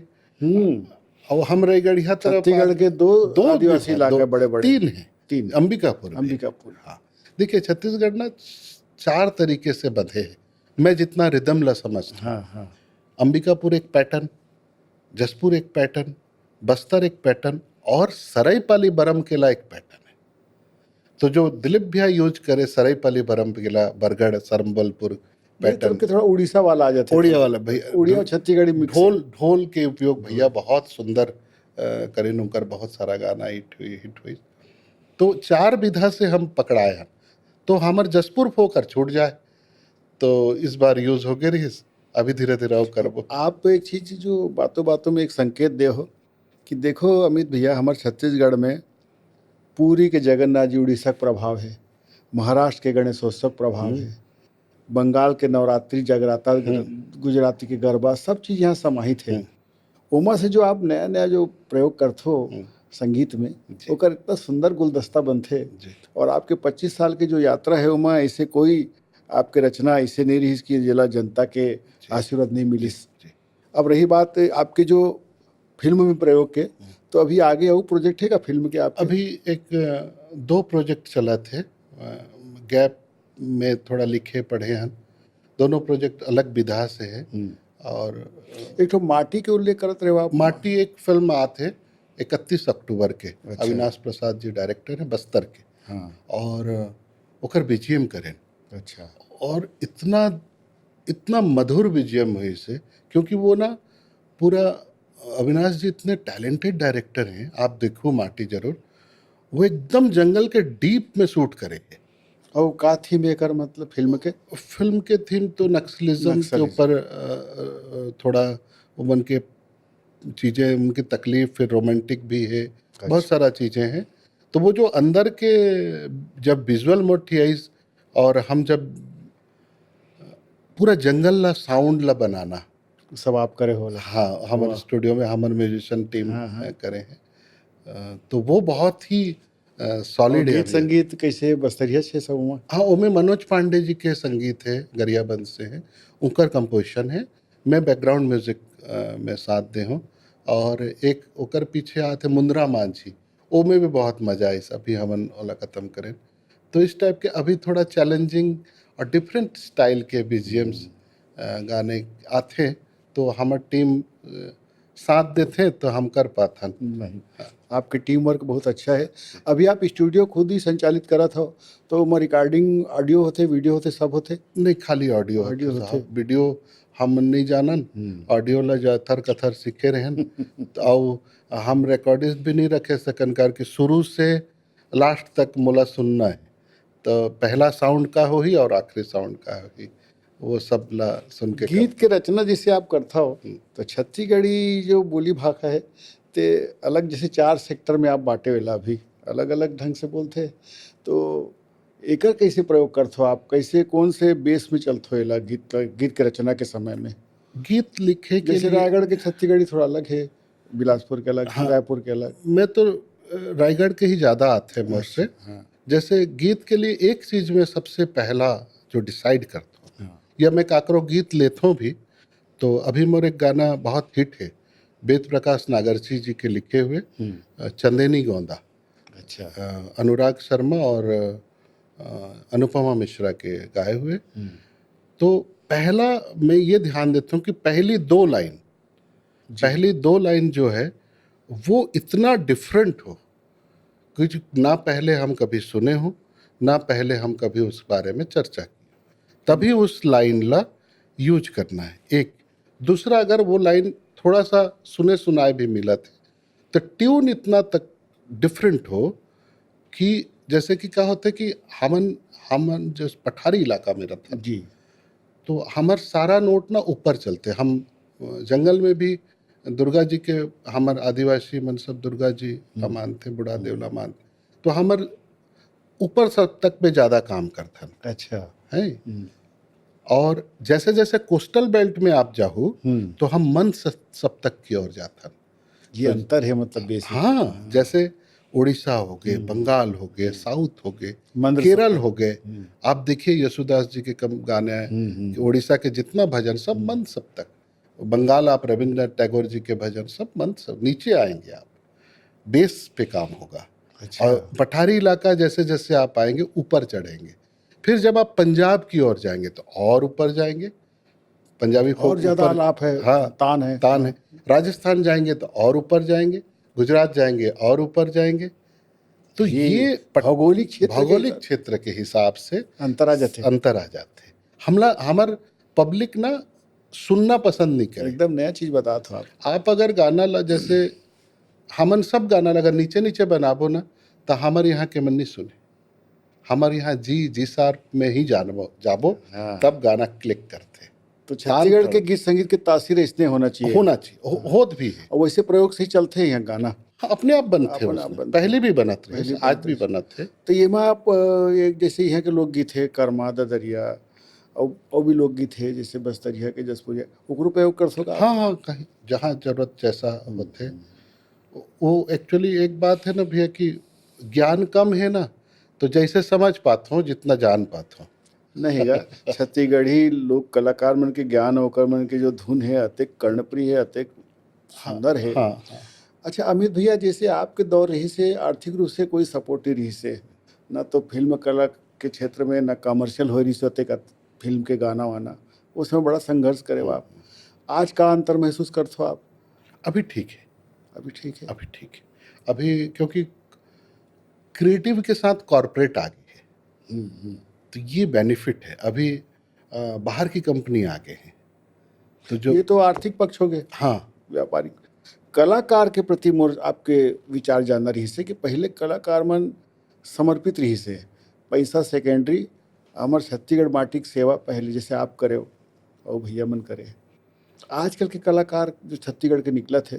और हम रायगढ़िया तरफ छत्तीसगढ़ के दो आदिवासी इलाके बड़े बड़े, तीन है, तीन, अंबिकापुर भी। अंबिकापुर। हाँ देखिए छत्तीसगढ़ ना 4 तरीके से बंधे है, मैं जितना रिदम ला समझता हूँ। हाँ हाँ, अंबिकापुर एक पैटर्न, जसपुर एक पैटर्न, बस्तर एक पैटर्न, और सरायपाली बरम केला एक पैटर्न है। तो जो दिलीप भैया यूज करे सरायपाली बरम केला, बरगढ़, सरम्बलपुर पैटर्न के थोड़ा उड़ीसा वाला आ जाता है, उड़िया वाला भैया, उड़िया और छत्तीसगढ़ी मिक्स। ढोल के उपयोग भैया बहुत सुंदर करें, उनकर बहुत सारा गाना हिट हुई। तो 4 विधा से हम पकड़ाए हैं, तो हमार जसपुर फोकर छूट जाए, तो इस बार यूज हो गए रही, अभी धीरे धीरे करबो। आप एक चीज जो बातों बातों में एक संकेत दे हो कि देखो अमित भैया, हमारे छत्तीसगढ़ में पूरी के जगन्नाथ जी उड़ीसा का प्रभाव है, महाराष्ट्र के गणेशोत्सव प्रभाव है, बंगाल के नवरात्रि, जगराता, गुजराती के गरबा, सब चीज़ यहाँ समाहित है। उमा से जो आप नया नया जो प्रयोग करते हो संगीत में, ओकर इतना सुंदर गुलदस्ता बनते, और आपके 25 साल की जो यात्रा है उमा, ऐसे कोई आपके रचना ऐसे नहीं रही कि जिला जनता के आशीर्वाद नहीं मिली। अब रही बात आपके जो फिल्म में प्रयोग के, तो अभी आगे वो प्रोजेक्ट है का फिल्म के? आप अभी एक 2 प्रोजेक्ट चला थे, गैप में थोड़ा लिखे पढ़े हैं, दोनों प्रोजेक्ट अलग विधा से है। और एक तो माटी के उल्लेख करते रहे आप। माटी एक फिल्म आते 31 अक्टूबर के, अविनाश प्रसाद जी डायरेक्टर हैं बस्तर के। हाँ। और ओकर बीजीएम करें। अच्छा। और इतना मधुर बीजीएम हुई से, क्योंकि वो ना पूरा अविनाश जी इतने टैलेंटेड डायरेक्टर हैं, आप देखो माटी जरूर, वो एकदम जंगल के डीप में शूट करेंगे। और का थीम एकर मतलब फिल्म के थीम तो नक्सलिज्म के ऊपर थोड़ा उमन के चीज़ें, उनकी तकलीफ, फिर रोमांटिक भी है। अच्छा। बहुत सारा चीज़ें हैं। तो वो जो अंदर के जब विजुअल मोटियाइज, और हम जब पूरा जंगल ला साउंड ला बनाना सब आप करे होला। हाँ, हमारे स्टूडियो में हमारे म्यूजिशियन टीम करे हैं। तो वो बहुत ही सॉलिड है। गीत संगीत कैसे बस्तरिया से सब हुआ? हाँ, उनमें मनोज पांडे जी के संगीत है, गरियाबंद से है, उनका कंपोजिशन है, मैं बैकग्राउंड म्यूजिक में साथ दे हूँ। और एक ओकर पीछे आते मुंद्रा मांझी, वो में भी बहुत मजा आई, अभी हमन ओला खत्म करें। तो इस टाइप के अभी थोड़ा चैलेंजिंग और डिफरेंट स्टाइल के बीजीएम्स गाने आते, तो हमार टीम साथ देते तो हम कर पाते नहीं। आपकी टीम वर्क बहुत अच्छा है। अभी आप स्टूडियो खुद ही संचालित करा था, तो उमा रिकॉर्डिंग ऑडियो होते, वीडियो होते, सब होते? नहीं, खाली ऑडियो होते। वीडियो हम नहीं जानन, ऑडियो ला जाथर कथर सीखे रहन। तो हम रिकॉर्डिस्ट भी नहीं रखे सकन, कार कि शुरू से लास्ट तक मोला सुनना है, तो पहला साउंड का हो ही और आखिरी साउंड का हो ही, वो सब ला सुन के। गीत के रचना जैसे आप करता हो, तो छत्तीसगढ़ी जो बोली भाषा है ते अलग, जैसे 4 सेक्टर में आप बांटे वेला, अभी अलग अलग ढंग से बोलते, तो एकर कैसे प्रयोग करते हो आप? कैसे कौन से बेस में चलते हो एला गीत के रचना के समय में? गीत लिखे के जैसे रायगढ़ के छत्तीसगढ़ी थोड़ा अलग है, बिलासपुर के अलग, रायपुर के अलग। मैं तो रायगढ़ के ही ज़्यादा आते हैं मुझसे। हाँ। जैसे गीत के लिए एक चीज़ में सबसे पहला जो डिसाइड करता हूँ, या मैं काकरो गीत लेता हूँ भी, तो अभी मोर एक गाना बहुत हिट है, वेद प्रकाश नागरसी जी के लिखे हुए चंदेनी गोंदा, अच्छा। अनुराग शर्मा और अनुपमा मिश्रा के गाए हुए। तो पहला मैं ये ध्यान देता हूँ कि पहली दो लाइन जो है वो इतना डिफरेंट हो कि ना पहले हम कभी सुने हो, ना पहले हम कभी उस बारे में चर्चा की, तभी उस लाइन ला यूज करना है। एक दूसरा, अगर वो लाइन थोड़ा सा सुने सुनाए भी मिला थे तो ट्यून इतना तक डिफरेंट हो कि जैसे कि क्या होता है कि हमन जो पठारी इलाका में रहता जी, तो हमार सारा नोट ना ऊपर चलते। हम जंगल में भी दुर्गा जी के, हमार आदिवासी मन सब दुर्गा जी का मानते, बुढ़ा देवला मानते, तो हमार ऊपर सब तक पे ज़्यादा काम करथन अच्छा। है। और जैसे जैसे कोस्टल बेल्ट में आप जाओ तो हम मन सप्तक की ओर जाथन। ये अंतर है मतलब बेसिक। हाँ, जैसे उड़ीसा हो गए, बंगाल हो गए, साउथ हो गए, मंद्र केरल सप्तक। हो गए। आप देखिए यशुदास जी के कम गाने हैं कि उड़ीसा के जितना भजन सब मंद सप्तक। बंगाल आप रविंद्रनाथ टैगोर जी के भजन सब मंद सब नीचे आएंगे, आप बेस पे काम होगा। अच्छा। और पठारी इलाका जैसे जैसे आप आएंगे ऊपर चढ़ेंगे। फिर जब आप पंजाब की ओर जाएंगे तो और ऊपर जाएंगे, पंजाबी को और ज्यादा ऊपर, आलाप है। हाँ तान है। तान है। राजस्थान जाएंगे तो और ऊपर जाएंगे, गुजरात जाएंगे और ऊपर जाएंगे। तो ये भौगोलिक क्षेत्र के हिसाब से अंतर आ जाते। हमार पब्लिक ना सुनना पसंद नहीं करे। एकदम नया चीज बता था आप अगर गाना ला, जैसे हमन सब गाना अगर नीचे नीचे बनाबो ना तो हमारे यहाँ के मन नहीं सुने। हमारे यहाँ जी शार्प में ही जाबो, तब गाना क्लिक करते। तो छत्तीसगढ़ के गीत संगीत के तासीर इसने होना चाहिए, होत भी है। और वैसे प्रयोग से ही चलते हैं यहाँ गाना। हाँ, अपने आप बनते हैं, पहले भी बनत रहे, आज भी बनत है। तो ये में आप एक जैसे यहाँ के लोकगीत है कर्मा ददरिया, और भी लोकगीत है जैसे बस्तरिया के जसपुरिया, ओकरो प्रयोग कर सका। हाँ, कहीं जहाँ जरूरत जैसा होते। वो एक्चुअली एक बात है ना भैया कि ज्ञान कम है ना, तो जैसे समझ पाता हूँ जितना जान पाता हूँ नहीं गा। छत्तीसगढ़ी लोक कलाकार मन के ज्ञान होकर मन के जो धुन है अतिक कर्णप्रिय है, अतिक सुंदर है। हाँ। अच्छा अमित भैया, जैसे आपके दौर रही से आर्थिक रूप से कोई सपोर्ट रही से, ना तो फिल्म कला के क्षेत्र में ना कमर्शियल हो रही से का फिल्म के गाना वाना, उसमें बड़ा संघर्ष करे आप। आज का अंतर महसूस करते हो आप? अभी ठीक है, अभी क्योंकि क्रिएटिव के साथ कॉर्पोरेट आ गई है, तो ये बेनिफिट है। अभी बाहर की कंपनी आ गए हैं, तो जो ये तो आर्थिक पक्ष हो गए। हाँ, व्यापारिक कलाकार के प्रति मोर आपके विचार जानना रही से कि पहले कलाकार मन समर्पित रही से, पैसा सेकेंडरी, हमार छत्तीसगढ़ माटी की सेवा पहले जैसे आप करे हो और भैया मन करे। आजकल के कलाकार जो छत्तीसगढ़ के निकला थे,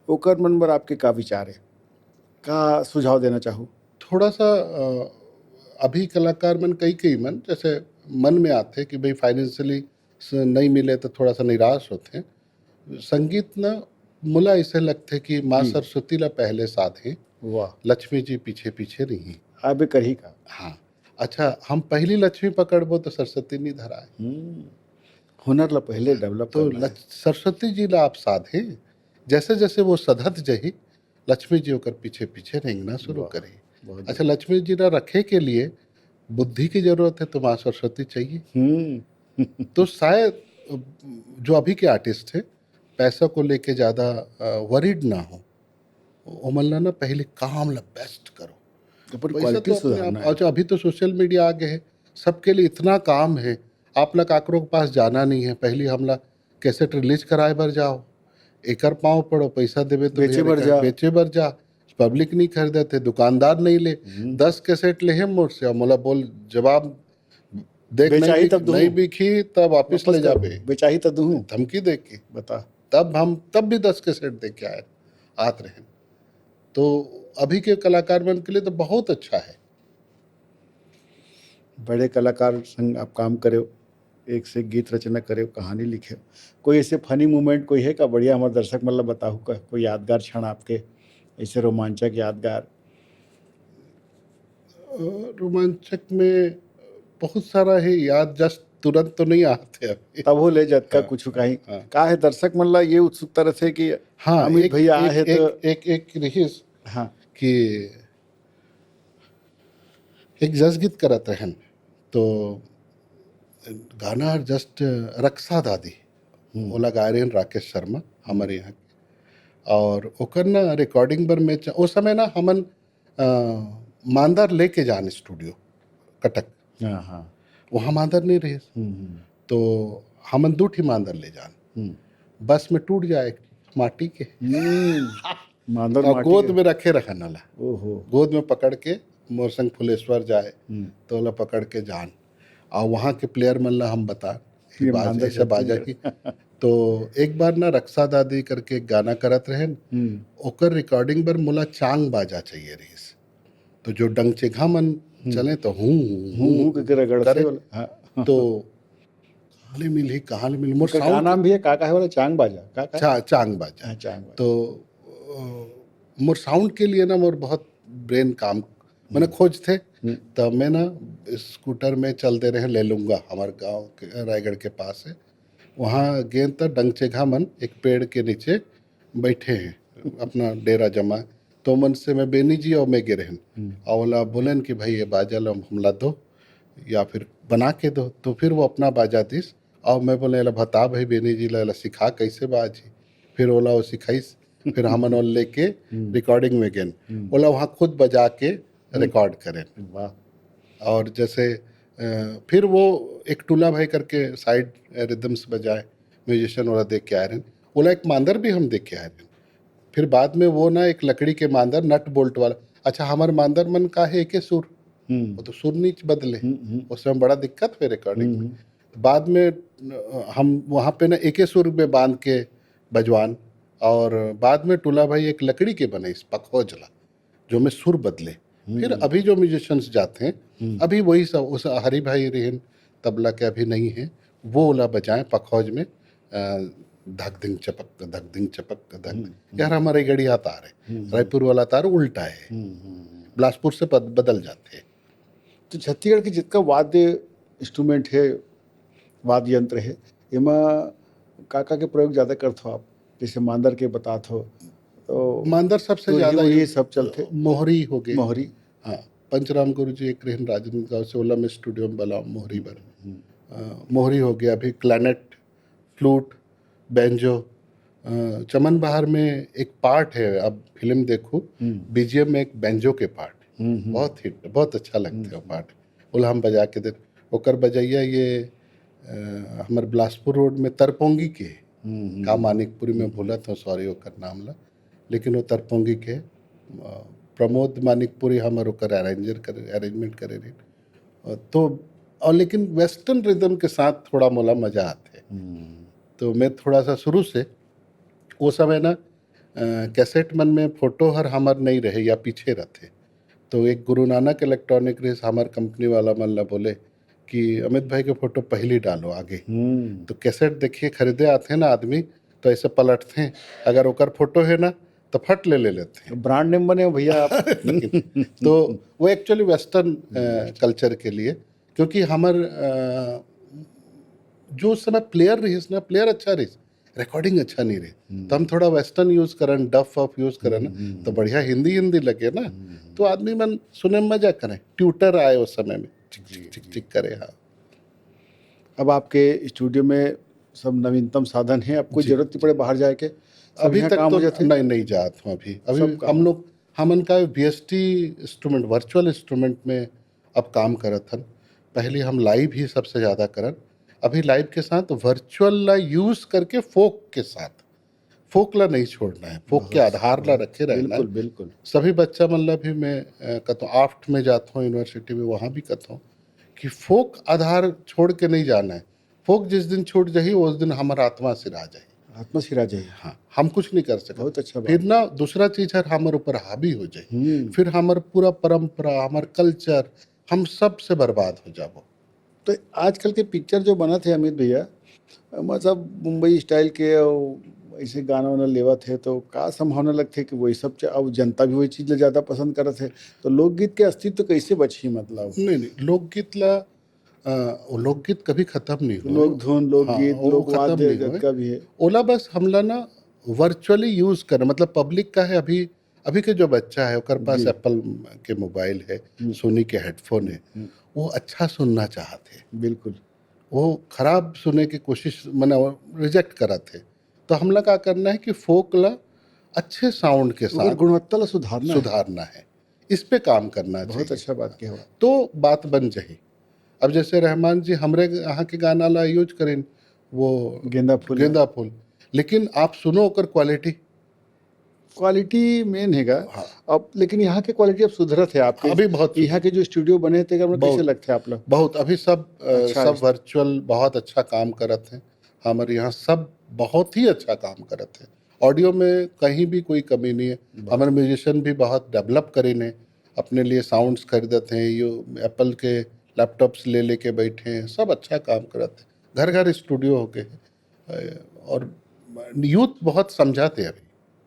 ओकर मन पर आपके का विचार है, का सुझाव देना चाहूँ? थोड़ा सा अभी कलाकार मन कई मन जैसे मन में आते कि भाई फाइनेंशियली नहीं मिले तो थोड़ा सा निराश होते हैं। संगीत ना मुला ऐसे लगते कि माँ सरस्वती ला पहले साधे, वाह, लक्ष्मी जी पीछे पीछे रही। आबे कही का। हाँ, अच्छा हम पहली लक्ष्मी पकड़बो तो सरस्वती नहीं धराए। हुनर ला पहले डेवलप तो सरस्वती जी ला आप साधे, जैसे जैसे वो सधत जही लक्ष्मी जी होकर पीछे पीछे रेंगना शुरू करी। अच्छा, लक्ष्मी जी ला रखे के लिए बुद्धि की जरूरत है, तो माँ सरस्वती चाहिए। तो शायद जो अभी के आर्टिस्ट थे पैसा को लेके ज़्यादा वरीड ना हो, उमलना ना पहले काम ला बेस्ट करो। पैसा तो अपने आप। अच्छा, अभी तो सोशल मीडिया आ गए हैं, सबके लिए इतना काम है, आप लोग काकरों के पास जाना नहीं है। पहले हम लोग कैसेट रिलीज कराए बर जाओ, एकर पाँव पड़ो, पैसा देवे तो बेचे बर जा, पब्लिक नहीं खरीदे थे, दुकानदार नहीं ले। 10 कैसेट ले मोर से, मोला बोल जवाब देख नहीं बिकी तब वापिस ले जाबे, बेचाही तब दूँ, धमकी दे के बता। तब भी 10 कैसेट दे के आत रहे। तो अभी के कलाकार मन के लिए तो बहुत अच्छा है। बड़े कलाकार संग आप काम करे, एक से गीत रचना करे, कहानी लिखे, कोई ऐसे फनी मोमेंट कोई है का बढ़िया हमारे दर्शक मतलब बताओ का कोई यादगार क्षण आपके ऐसे रोमांचक यादगार? रोमांचक में बहुत सारा है याद, जस्ट तुरंत तो नहीं आते अभी। तब हो ले जत का कुछ कहीं का है दर्शक मन ला ये उत्सुकता रहते कि हाँ, अमित एक भैया आए एक हैं तो एक एक एक रहीस हाँ कि एक जस गीत करत रहन तो गाना जस्ट रक्षा दादी ओला गाय रहन राकेश शर्मा हमारे यहाँ के। और ओकर ना रिकॉर्डिंग बर में उस समय ना हमन मांदर लेके जान स्टूडियो कटक, हाँ हाँ वहाँ मांदर नहीं रहे तो हमन 2 ठी मांदर ले जान, बस में टूट जाए माटी के मांदर और माटी गोद के। में रखे रहन वाला, ओहो गोद में पकड़ के मोर संग फुलेश्वर जाए तो ओला पकड़ के जान। और वहाँ के प्लेयर मन ला हम बता कि ये बाज मांदर ऐसा बाजा की। तो एक बार ना रक्षा दादी करके एक गाना करत रहन, ओकर रिकॉर्डिंग बर मोला चांग बाजा चाहिए रहीस। तो जो डंगचेघा मन चले तो हूँ हूँ के रगड़ करे से वाला हाँ तो कहाँ ले मिली मोर का साउंड नाम भी है का है वाला चांग बाजा का चांग बाजा। हाँ चांग बाजा। तो मोर साउंड के लिए ना मोर बहुत ब्रेन काम मैंने खोज थे। तो मैं ना स्कूटर में चलते रहे ले लूँगा हमारे गांव के रायगढ़ के पास है, वहाँ गेंद तो डंगचेघा मन एक पेड़ के नीचे बैठे हैं अपना डेरा जमा। तो मन से मैं बेनी जी और मैं गिरे और बोला बोलन कि भाई ये बाजा लो हमला दो या फिर बना के दो। तो फिर वो अपना बाजा दिस और मैं बोले ला बता भाई बेनी जी ला सिखा कैसे बाजी। फिर ओला वो सिखाइस, फिर हमन और लेके रिकॉर्डिंग में गेन ओला वहाँ खुद बजा के रिकॉर्ड करें। वाह और जैसे फिर वो एक टूला भाई करके साइड रिदम्स बजाए म्यूजिशियन वाला देख के आए रहे, बोला एक मांदर भी हम देख के आए रहे। फिर बाद में वो ना एक लकड़ी के मांदर नट बोल्ट वाला, अच्छा हमारे मांदर मन का है एक सुर, वो तो सुर नहीं बदले, उसमें बड़ा दिक्कत हुई रिकॉर्डिंग में। बाद में हम वहाँ पे ना एक सुर में बांध के बजवान। और बाद में टूला भाई एक लकड़ी के बने इस पखोजला जो में सुर बदले। फिर अभी जो म्यूजिशियंस जाते हैं अभी वही सब उस हरी भाई रेहन तबला के अभी नहीं है, वो ओला बजाएं पखौज में धक दिन चपक धक दिन चपक धक। यार हमारे गढ़िया तार है, रायपुर वाला तार उल्टा है, बिलासपुर से बदल जाते हैं। तो छत्तीसगढ़ के जितना वाद्य इंस्ट्रूमेंट है वाद्य यंत्र है एमा काका के प्रयोग ज़्यादा करते हो आप, जैसे मांदर के बात हो तो मांदर सबसे तो ज़्यादा ये सब चलते मोहरी हो गए। मोहरी हाँ, पंचराम गुरु जी एक रहन राजनांदगांव से ओला में स्टूडियो में बना मोहरी बर मोहरी हो गया। अभी क्लैनेट, फ्लूट, बैंजो। चमन बहार में एक पार्ट है, अब फिल्म देखो बीजीएम में एक बैंजो के पार्ट बहुत हिट बहुत अच्छा लगता है वो पार्ट, बोला हम बजा के दे। ओकर बजैया ये हमारे बिलासपुर रोड में तरपोंगी के का मानिकपुरी में भूला था, सॉरी ओकर नाम ला, लेकिन वो तरपोंगी के प्रमोद मानिकपुरी हमारे ओकर अरेंजमेंट करे रहे। तो और लेकिन वेस्टर्न रिदम के साथ थोड़ा मोला मज़ा आते। तो मैं थोड़ा सा शुरू से वो समय ना कैसेट मन में फोटो हर हमार नहीं रहे या पीछे रहते। तो एक गुरु नानक इलेक्ट्रॉनिक रेस हमार कंपनी वाला मन ला बोले कि अमित भाई के फोटो पहले डालो आगे। तो कैसेट देखिए खरीदे आते हैं ना आदमी तो ऐसे पलटते हैं, अगर ओकर फोटो है ना तो फट ले लेते हैं। ब्रांड नेम बने हो भैया आप। तो वो एक्चुअली वेस्टर्न कल्चर के लिए, क्योंकि हमार जो उस समय प्लेयर रही ना, प्लेयर अच्छा रही, रिकॉर्डिंग अच्छा नहीं रही, तो हम थोड़ा वेस्टर्न यूज़ करें, डफ ऑफ यूज़ करें ना तो बढ़िया हिंदी लगे ना, तो आदमी मन सुने में मजा करें। ट्यूटर आए उस समय में चिक चिक करे। हाँ, अब आपके स्टूडियो में सब नवीनतम साधन है, आपको जरूरत नहीं पड़े बाहर जाए के, अभी तक तो नहीं जात हूँ। अभी हम लोग हमन का VST इंस्ट्रूमेंट वर्चुअल इंस्ट्रूमेंट में अब काम करत हन। पहले हम लाइव ही सबसे ज़्यादा करन, अभी लाइव के साथ वर्चुअल ला यूज़ करके फोक के साथ, फोक ला नहीं छोड़ना है, फोक के आधार ला रखे रहना। बिल्कुल बिल्कुल। सभी बच्चा मन ला भी मैं कहता हूँ, आफ्ट में जाता हूँ यूनिवर्सिटी में, वहाँ भी कहता हूँ कि फोक आधार छोड़ के नहीं जाना है। फोक जिस दिन छूट जाही उस दिन हमारा आत्मा सिरा जाए, आत्मा सिरा जाए। हाँ, हम कुछ नहीं कर सकते। बहुत अच्छा बात। फिर ना दूसरा चीज है हमारे ऊपर हावी हो जाए, फिर हमार पूरा परंपरा हमार कल्चर हम सब से बर्बाद हो जाबो। तो आजकल के पिक्चर जो बना थे अमित भैया, मतलब मुंबई स्टाइल के और ऐसे गाना वाना लेवा थे, तो का संभावना लगते कि वही सब अब जनता भी वही चीज़ ज़्यादा पसंद करत है, तो लोकगीत के अस्तित्व कैसे बची? मतलब नहीं लोकगीत ला वो लोकगीत कभी खत्म नहीं हुए। लोक धुन, लोकगीत, वो लोकवाद्य खत्म नहीं जगत हुए। का भी है। ओला बस हमला ना वर्चुअली यूज करना, मतलब पब्लिक का है। अभी अभी के जो बच्चा है ओकर पास जी। एप्पल के मोबाइल है, सोनी के हेडफोन है, वो अच्छा सुनना चाहते, बिल्कुल। वो खराब सुनने की कोशिश मैंने रिजेक्ट करा थे। तो हमला का करना है कि फोक ला अच्छे साउंड के अगर साथ गुणवत्ता ला सुधारना है। सुधारना है, इस पे काम करना बहुत चाहिए, अच्छा बात किया हुआ। तो बात बन जाही। अब जैसे रहमान जी हमरे यहाँ के गाना ला यूज करें, वो गेंदा फूल ला। गेंदा फूल, लेकिन आप सुनो ओकर क्वालिटी। क्वालिटी मेन हैगा। हाँ, अब लेकिन यहाँ के क्वालिटी अब सुधरत है आपके। अभी बहुत यहाँ के जो स्टूडियो बने थे कैसे बहुत लगते हैं आप लोग? बहुत अभी सब अच्छा सब वर्चुअल बहुत अच्छा काम करत हैं। हमारे यहाँ सब बहुत ही अच्छा काम करत हैं। ऑडियो में कहीं भी कोई कमी नहीं है। हमारे म्यूजिशियन भी बहुत डेवलप करे ने, अपने लिए साउंड्स खरीदत हैं, यो एप्पल के लैपटॉप्स ले लेके बैठे हैं, सब अच्छा काम करत हैं। घर घर स्टूडियो हो गए हैं। और यूथ बहुत समझाते अभी,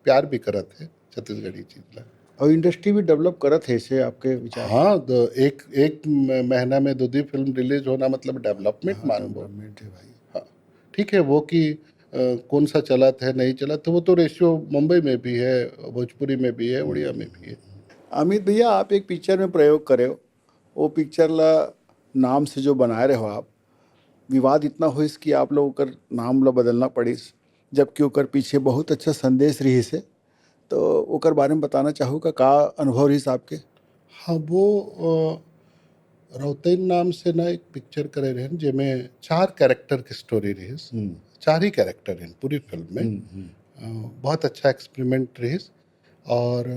प्यार भी करत है छत्तीसगढ़ी चीज ला। और इंडस्ट्री भी डेवलप करत है ऐसे आपके विचार? हाँ, तो एक एक महीना में 2 फिल्म रिलीज होना मतलब डेवलपमेंट मानो। डेवलपमेंट है भाई। हाँ, ठीक है। वो कि कौन सा चलत है नहीं चलत, तो वो तो रेशियो मुंबई में भी है, भोजपुरी में भी है, उड़िया में भी है। अमित भैया, आप एक पिक्चर में प्रयोग करे हो, वो पिक्चर ला नाम से जो बनाए रहे हो आप, विवाद इतना हुई कि आप लोग ओकर नाम ला बदलना पड़िस, जबकि ओकर पीछे बहुत अच्छा संदेश रही से। तो ओकर बारे में बताना चाहूँगा का अनुभव रही आपके? हाँ, वो रौतैन नाम से ना एक पिक्चर करे रहे जिसमें 4 कैरेक्टर की स्टोरी रही। 4 ही कैरेक्टर हैं पूरी फिल्म में। बहुत अच्छा एक्सपेरिमेंट रही। और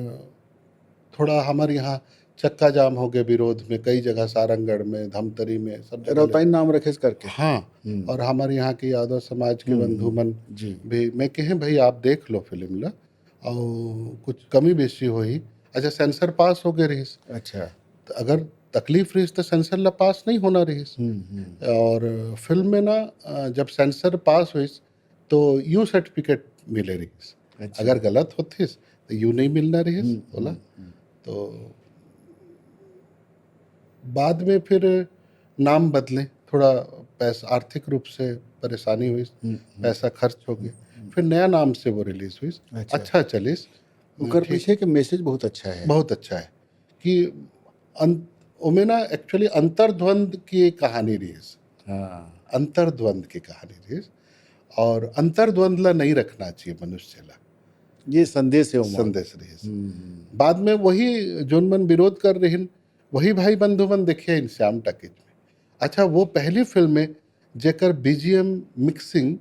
थोड़ा हमारे यहाँ चक्का जाम हो गए विरोध में, कई जगह सारंगढ़ में, धमतरी में, सब जगह रौताइन नाम रखे करके। हाँ। और हमारे यहाँ के यादव समाज के बंधुमन जी। भी मैं कहे भाई आप देख लो फिल्म ला, और कुछ कमी बेसी होई। अच्छा, सेंसर पास हो गए रहीस, अच्छा। तो अगर तकलीफ रहीस तो सेंसर ला पास नहीं होना रहीस। और फिल्म में ना जब सेंसर पास हुईस तो यू सर्टिफिकेट मिले रहीस। अच्छा। अगर गलत होतीस तो यू नहीं मिलना रहीस बोला। तो बाद में फिर नाम बदले, थोड़ा पैसा आर्थिक रूप से परेशानी हुई, पैसा खर्च हो गया, फिर नया नाम से वो रिलीज हुई। अच्छा। अच्छा चलिस। ओकर पीछे के मैसेज बहुत अच्छा है। बहुत अच्छा है कि ओमे ना एक्चुअली अंतर्द्वंद की कहानी रही। हाँ। अंतर्द्वंद की कहानी रही, और अंतर्द्वंद ला नहीं रखना चाहिए मनुष्य ला, ये संदेश है उमा। संदेश रही। बाद में वही जोन मन विरोध कर रही, वही भाई बंधुमन देखिए इन श्याम टकीज में। अच्छा, वो पहली फिल्म में जेकर बीजीएम मिक्सिंग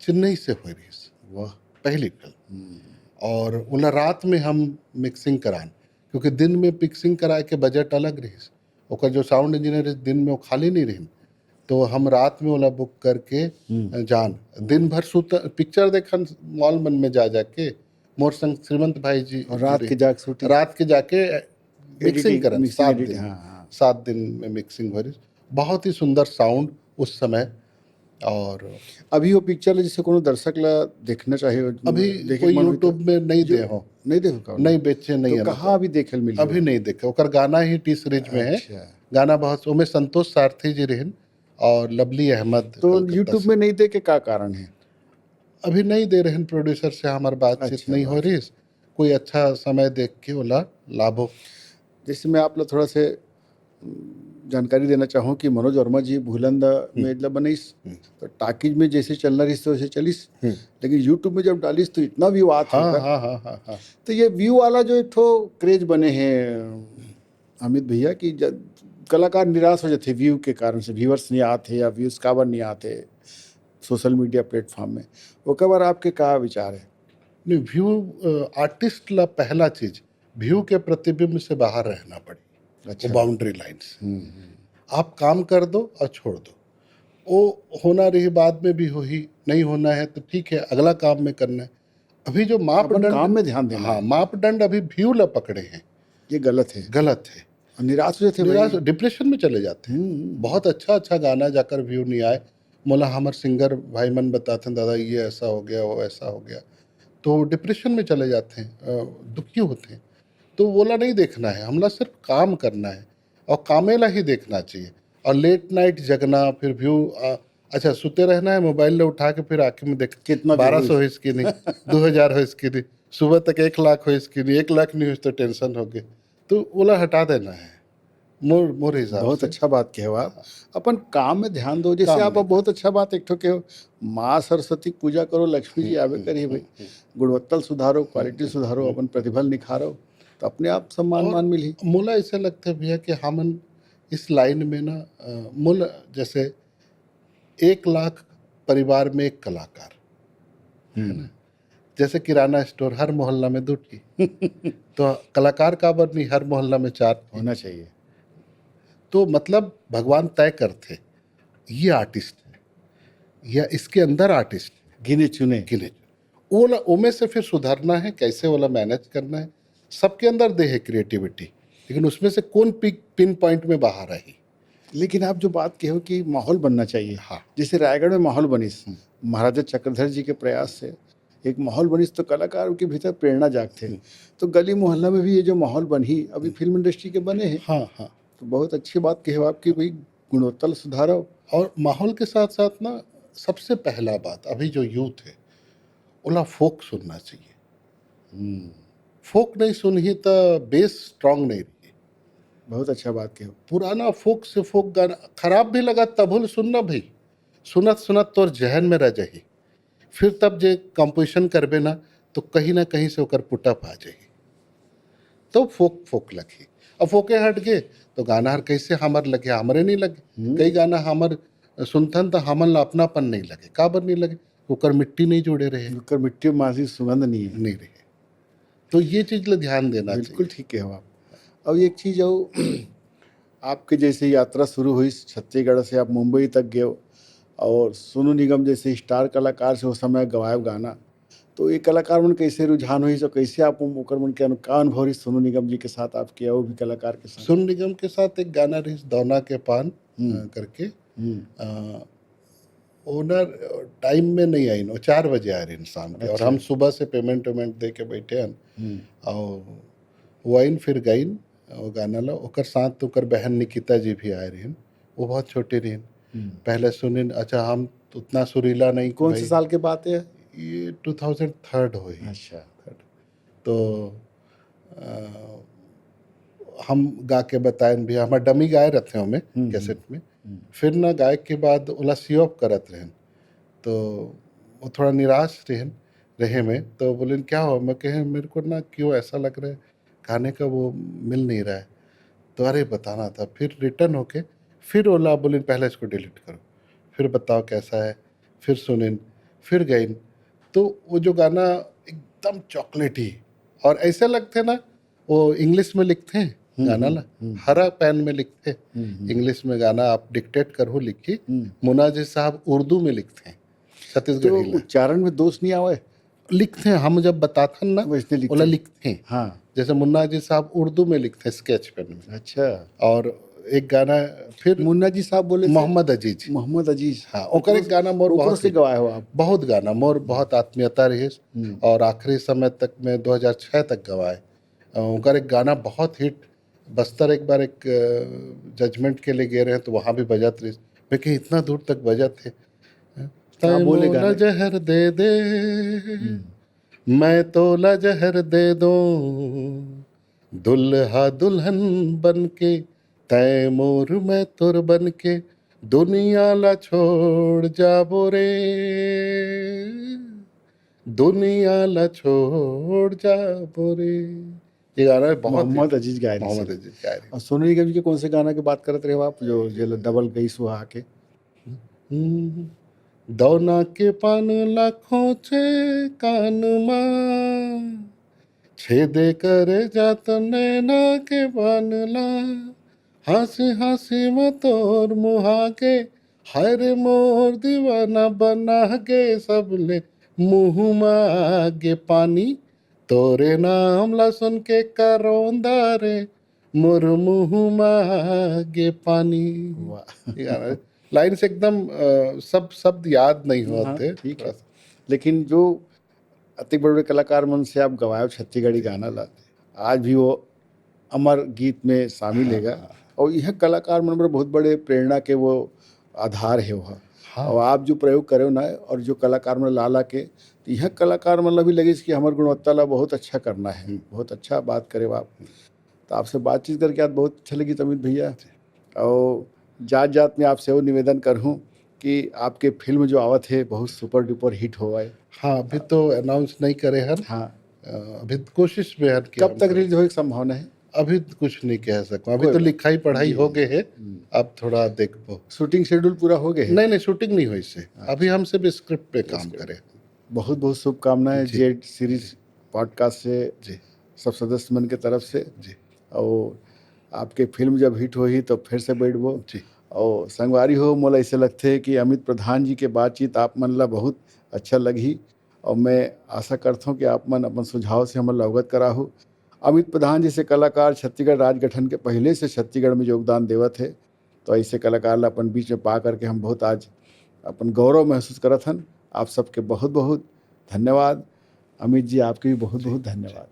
चेन्नई से हो रही, वह पहली फिल्म। और उला रात में हम मिक्सिंग करान, क्योंकि दिन में मिक्सिंग कराए के बजट अलग रही, ओकर जो साउंड इंजीनियर दिन में वो खाली नहीं रही, तो हम रात में ओला बुक करके जान दिन भर सुत पिक्चर देखन मॉल मन में जा जाके, मोर संग श्रीमंत भाई जी, और रात के जाग शूटिंग, रात के जाके मिक्सिंग करन। 7 दिन, हाँ। 7 दिन में मिक्सिंग हो रही। बहुत ही सुंदर साउंड उस समय। और अभी वो पिक्चर जैसे कोनो दर्शक ला देखना चाहिए, अभी कोई यूट्यूब में नहीं दे हो, नहीं देखो, नहीं बेचे नहीं तो है, कहाँ अभी देखे मिली? अभी नहीं देखे। ओकर गाना ही टी सीरीज में है। अच्छा। गाना बहुत, उसमें संतोष सारथी जी रहन और लवली अहमद। तो यूट्यूब में नहीं दे के क्या कारण है? अभी नहीं दे रहे हैं, प्रोड्यूसर से हमारी बातचीत अच्छा, नहीं हो रही। कोई अच्छा समय देख के ओला लाभो। जैसे मैं आप लोग थोड़ा से जानकारी देना चाहूँ कि मनोज वर्मा जी भूलंद में जब बनीस, तो टाकीज में जैसे चलना रही तो वैसे चलिस, लेकिन यूट्यूब में जब डालिस तो इतना व्यू आता है। हाँ हाँ हाँ हाँ। तो ये व्यू वाला जो एक ठो क्रेज बने हैं अमित भैया कि कलाकार निराश हो जाते व्यू के कारण से, व्यूअर्स नहीं आते या व्यूज काबर नहीं आते सोशल मीडिया प्लेटफॉर्म में, वो कबर आपके क्या विचार है? नहीं, व्यू आर्टिस्ट ला पहला चीज व्यू के प्रतिबिंब से बाहर रहना पड़ी। अच्छा। बाउंड्री लाइंस आप काम कर दो और छोड़ दो, वो होना रही बाद में भी हो ही, नहीं होना है तो ठीक है अगला काम में करना है। अभी जो मापदंड, काम में ध्यान देना। हाँ, मापदंड अभी व्यू ला पकड़े हैं, ये गलत है, गलत है। निराश हो जाते, निराश डिप्रेशन में चले जाते हैं। बहुत अच्छा अच्छा गाना जाकर व्यू नहीं आए, मोला हमारे सिंगर भाई मन बताते हैं दादा ये ऐसा हो गया वो ऐसा हो गया, तो डिप्रेशन में चले जाते हैं, दुखी होते हैं। तो बोला नहीं देखना है, हमला सिर्फ काम करना है और कामेला ही देखना चाहिए। और लेट नाइट जगना, फिर व्यू अच्छा सुते रहना है, मोबाइल ले उठा के फिर आंखें में देख कितना भी 1200 हुई। हो इसकी नहीं, 2000 हो इसकी नहीं, सुबह तक 1 लाख हो इसकी नहीं, 1 लाख नहीं हो तो टेंशन हो गई, तो बोला हटा देना है मोर मोर हिसाब बहुत से। अच्छा बात कहे हो आप। अपन काम में ध्यान दो, जैसे काम आप में अब बहुत अच्छा बात एक ठो कहो, माँ सरस्वती की पूजा करो, लक्ष्मी जी आवे करिए भाई, गुणवत्ता सुधारो, क्वालिटी सुधारो, अपन प्रतिफल निखारो, तो अपने आप सम्मान और मान मिली। मोला ऐसा लगता है भैया कि हमन इस लाइन में ना मोला जैसे 1 लाख परिवार में एक कलाकार, जैसे किराना स्टोर हर मोहल्ला में 2 ठी, तो कलाकार का बर नहीं हर मोहल्ला में 4 ठी। होना चाहिए। तो मतलब भगवान तय करते ये आर्टिस्ट है या इसके अंदर आर्टिस्ट गिने चुने। गिने, वो उनमें से फिर सुधारना है, कैसे वाला मैनेज करना है। सबके अंदर दे है क्रिएटिविटी, लेकिन उसमें से कौन पिन पॉइंट में बाहर आई। लेकिन आप जो बात कहो कि माहौल बनना चाहिए, हाँ, जैसे रायगढ़ में माहौल बनिस, महाराजा चक्रधर जी के प्रयास से एक माहौल बनिस, तो कलाकारों के भीतर प्रेरणा जागते। तो गली मोहल्ला में भी ये जो माहौल बनी, अभी फिल्म इंडस्ट्री के बने हैं। हाँ, हाँ। तो बहुत अच्छी बात कहो आपकी भाई, गुणवत्ता सुधारो। और माहौल के साथ साथ ना सबसे पहला बात, अभी जो यूथ है ओला फोक सुनना चाहिए। फोक नहीं सुनी तो बेस स्ट्रांग नहीं रही। बहुत अच्छा बात कहो। पुराना फोक से फोक गाना खराब भी लगा तब सुनना भाई, सुनत सुनत तोर जहन में रह जाही, फिर तब जे कंपोजिशन करबे ना तो कहीं ना कहीं से होकर पुटअप आ जाही, तो फोक फोक लगी। अब फोके हट गए तो गाना हर कैसे हमर लगे, हमरे नहीं लगे। कई गाना हमर सुनथन तो हमन ला अपनापन नहीं लगे, काबर नहीं लगे, ओकर मिट्टी नहीं जुड़े रहे, ओकर मिट्टी मासी सुगंध नहीं है। नहीं रहे। तो ये चीज ला ध्यान देना बिल्कुल चाहिए। ठीक है आप। अब एक चीज़ हो, आपके जैसे यात्रा शुरू हुई छत्तीसगढ़ से, आप मुंबई तक गए हो, और सोनू निगम जैसे स्टार कलाकार से उस समय गवायब गाना, तो ये कलाकार मन कैसे रुझान हुई, तो कैसे आप ओकर मन के का अनुभव रही सोनू निगम जी के साथ आपके, और भी कलाकार के साथ? सोनू निगम के साथ एक गाना रही दौना के पान करके, ओनर टाइम में नहीं आई, 4 बजे आ रही शाम के, और हम सुबह से पेमेंट वेमेंट दे के बैठे हन, और वो आइन फिर गईन वो गाना ला, ओकर साथ ओकर बहन निकिता जी भी आए रही, वो बहुत छोटे रही। पहले सुने, अच्छा हम उतना सुरीला नहीं। कौन से साल के बात है ये 2003 हुई। अच्छा। तो हम गा के बताए भी, हमारे डमी गाए रहते हमें कैसेट में, फिर ना गाय के बाद ओला सी ऑफ करत रहें, तो वो थोड़ा निराश रहे में, तो बोले क्या हो, मैं कहे मेरे को ना क्यों ऐसा लग रहा है गाने का वो मिल नहीं रहा है, तो अरे बताना था। फिर रिटर्न होके फिर ओला बोले पहले इसको डिलीट करो, फिर बताओ कैसा है, फिर सुने, फिर गए, तो वो जो गाना एकदम चॉकलेटी, और ऐसे लगते ना वो इंग्लिश में लिखते हैं गाना ला, हरा पेन में लिखते, इंग्लिश में गाना आप डिक्टेट करो लिखी, मुनाजी साहब उर्दू में लिखते हैं, छत्तीसगढ़ी तो उच्चारण में दोष नहीं आवे, लिखते हैं, हम जब बताते हैं ना बोला लिखते हैं। हाँ, जैसे मुन्ना जी साहब उर्दू में लिखते हैं स्केच पेन में। अच्छा। और एक गाना फिर मुन्ना जी साहब बोले मोहम्मद अजीज, मोहम्मद अजीज, हाँ ओकर एक गाना मोर बहुत से गवाए हो आप। बहुत गाना मोर बहुत आत्मीयता रही, और आखिरी समय तक में 2006 तक गवाए। ओकर एक गाना बहुत हिट, बस्तर एक बार एक जजमेंट के लिए गए रहे तो वहाँ भी बजत रही, लेकिन इतना दूर तक बजत है, क्या बोले तैमोला गाने? जहर दे दे मैं तोला जहर दे दूं, दुल्हा दुल्हन बन के तैमूर मैं तुर बन के, दुनिया ला छोड़ जाबो रे, दुनिया ला छोड़ जाबो रे। ये गाना बहुत मोहम्मद अजीज गाए। मोहम्मद अजीज गाए रहे। और सोनू निगम जी के कौन से गाना की बात करते रहे हो आप, जो डबल गई सुहा के? दौना के पान लाखों छे कान मां, छेदे करे जात नैना के बानला, हंसी हंसी में तोर मुहा के, हर मोर दीवाना बना के, सबले मुँह मागे पानी, तोरे नाम ला सुन के करोंदा रे, मोर मुँह मागे पानी। वाह। लाइन्स एकदम सब शब्द याद नहीं होते, ठीक है, लेकिन जो अति बड़े कलाकार मन से आप गवाए छत्तीसगढ़ी गाना ला, आज भी वो अमर गीत में शामिल हैगा, और यह कलाकार मन बर बहुत बड़े प्रेरणा के वो आधार है वह। हाँ और आप जो प्रयोग करे ना और जो कलाकार मन ला ला के तो यह कलाकार मन ला भी लगे कि हमार गुणवत्ता ला बहुत अच्छा करना है, बहुत अच्छा बात करे आप। तो आपसे बातचीत करके आज बहुत अच्छा लगी अमित भैया। और जात जात में आपसे वो निवेदन करूँ कि आपके फिल्म जो आवत है बहुत सुपर डुपर हिट हो आए। हाँ, अभी तो अनाउंस नहीं करे हन। हाँ, अभी कोशिश में हन कि कब हम तक करें। रिलीज होने की संभावना है? अभी तो कुछ नहीं कह सकूँ, अभी कोई तो बात लिखाई पढ़ाई जी। हो गए है। अब थोड़ा देखो। शूटिंग शेड्यूल पूरा हो गए है? नहीं नहीं, शूटिंग नहीं हुई से, अभी हम सिर्फ स्क्रिप्ट पे काम करें। बहुत बहुत शुभकामनाएं जी, जेड सीरीज पॉडकास्ट से जी सब सदस्य मन के तरफ से। जी और आपके फिल्म जब हिट होही तो फिर से बैठबो। जी और संगवारी हो मोला ऐसे लगते है कि अमित प्रधान जी के बातचीत आप मन ला बहुत अच्छा लगी। और मैं आशा करता हूँ कि आप मन अपन सुझाव से हमन ला अवगत कराहू। अमित प्रधान जैसे कलाकार छत्तीसगढ़ राज्य गठन के पहले से छत्तीसगढ़ में योगदान देवत है। तो ऐसे कलाकार ला अपन बीच में पा करके हम बहुत आज अपन गौरव महसूस करत हन। आप सबके बहुत बहुत धन्यवाद। अमित जी आपके भी बहुत बहुत धन्यवाद।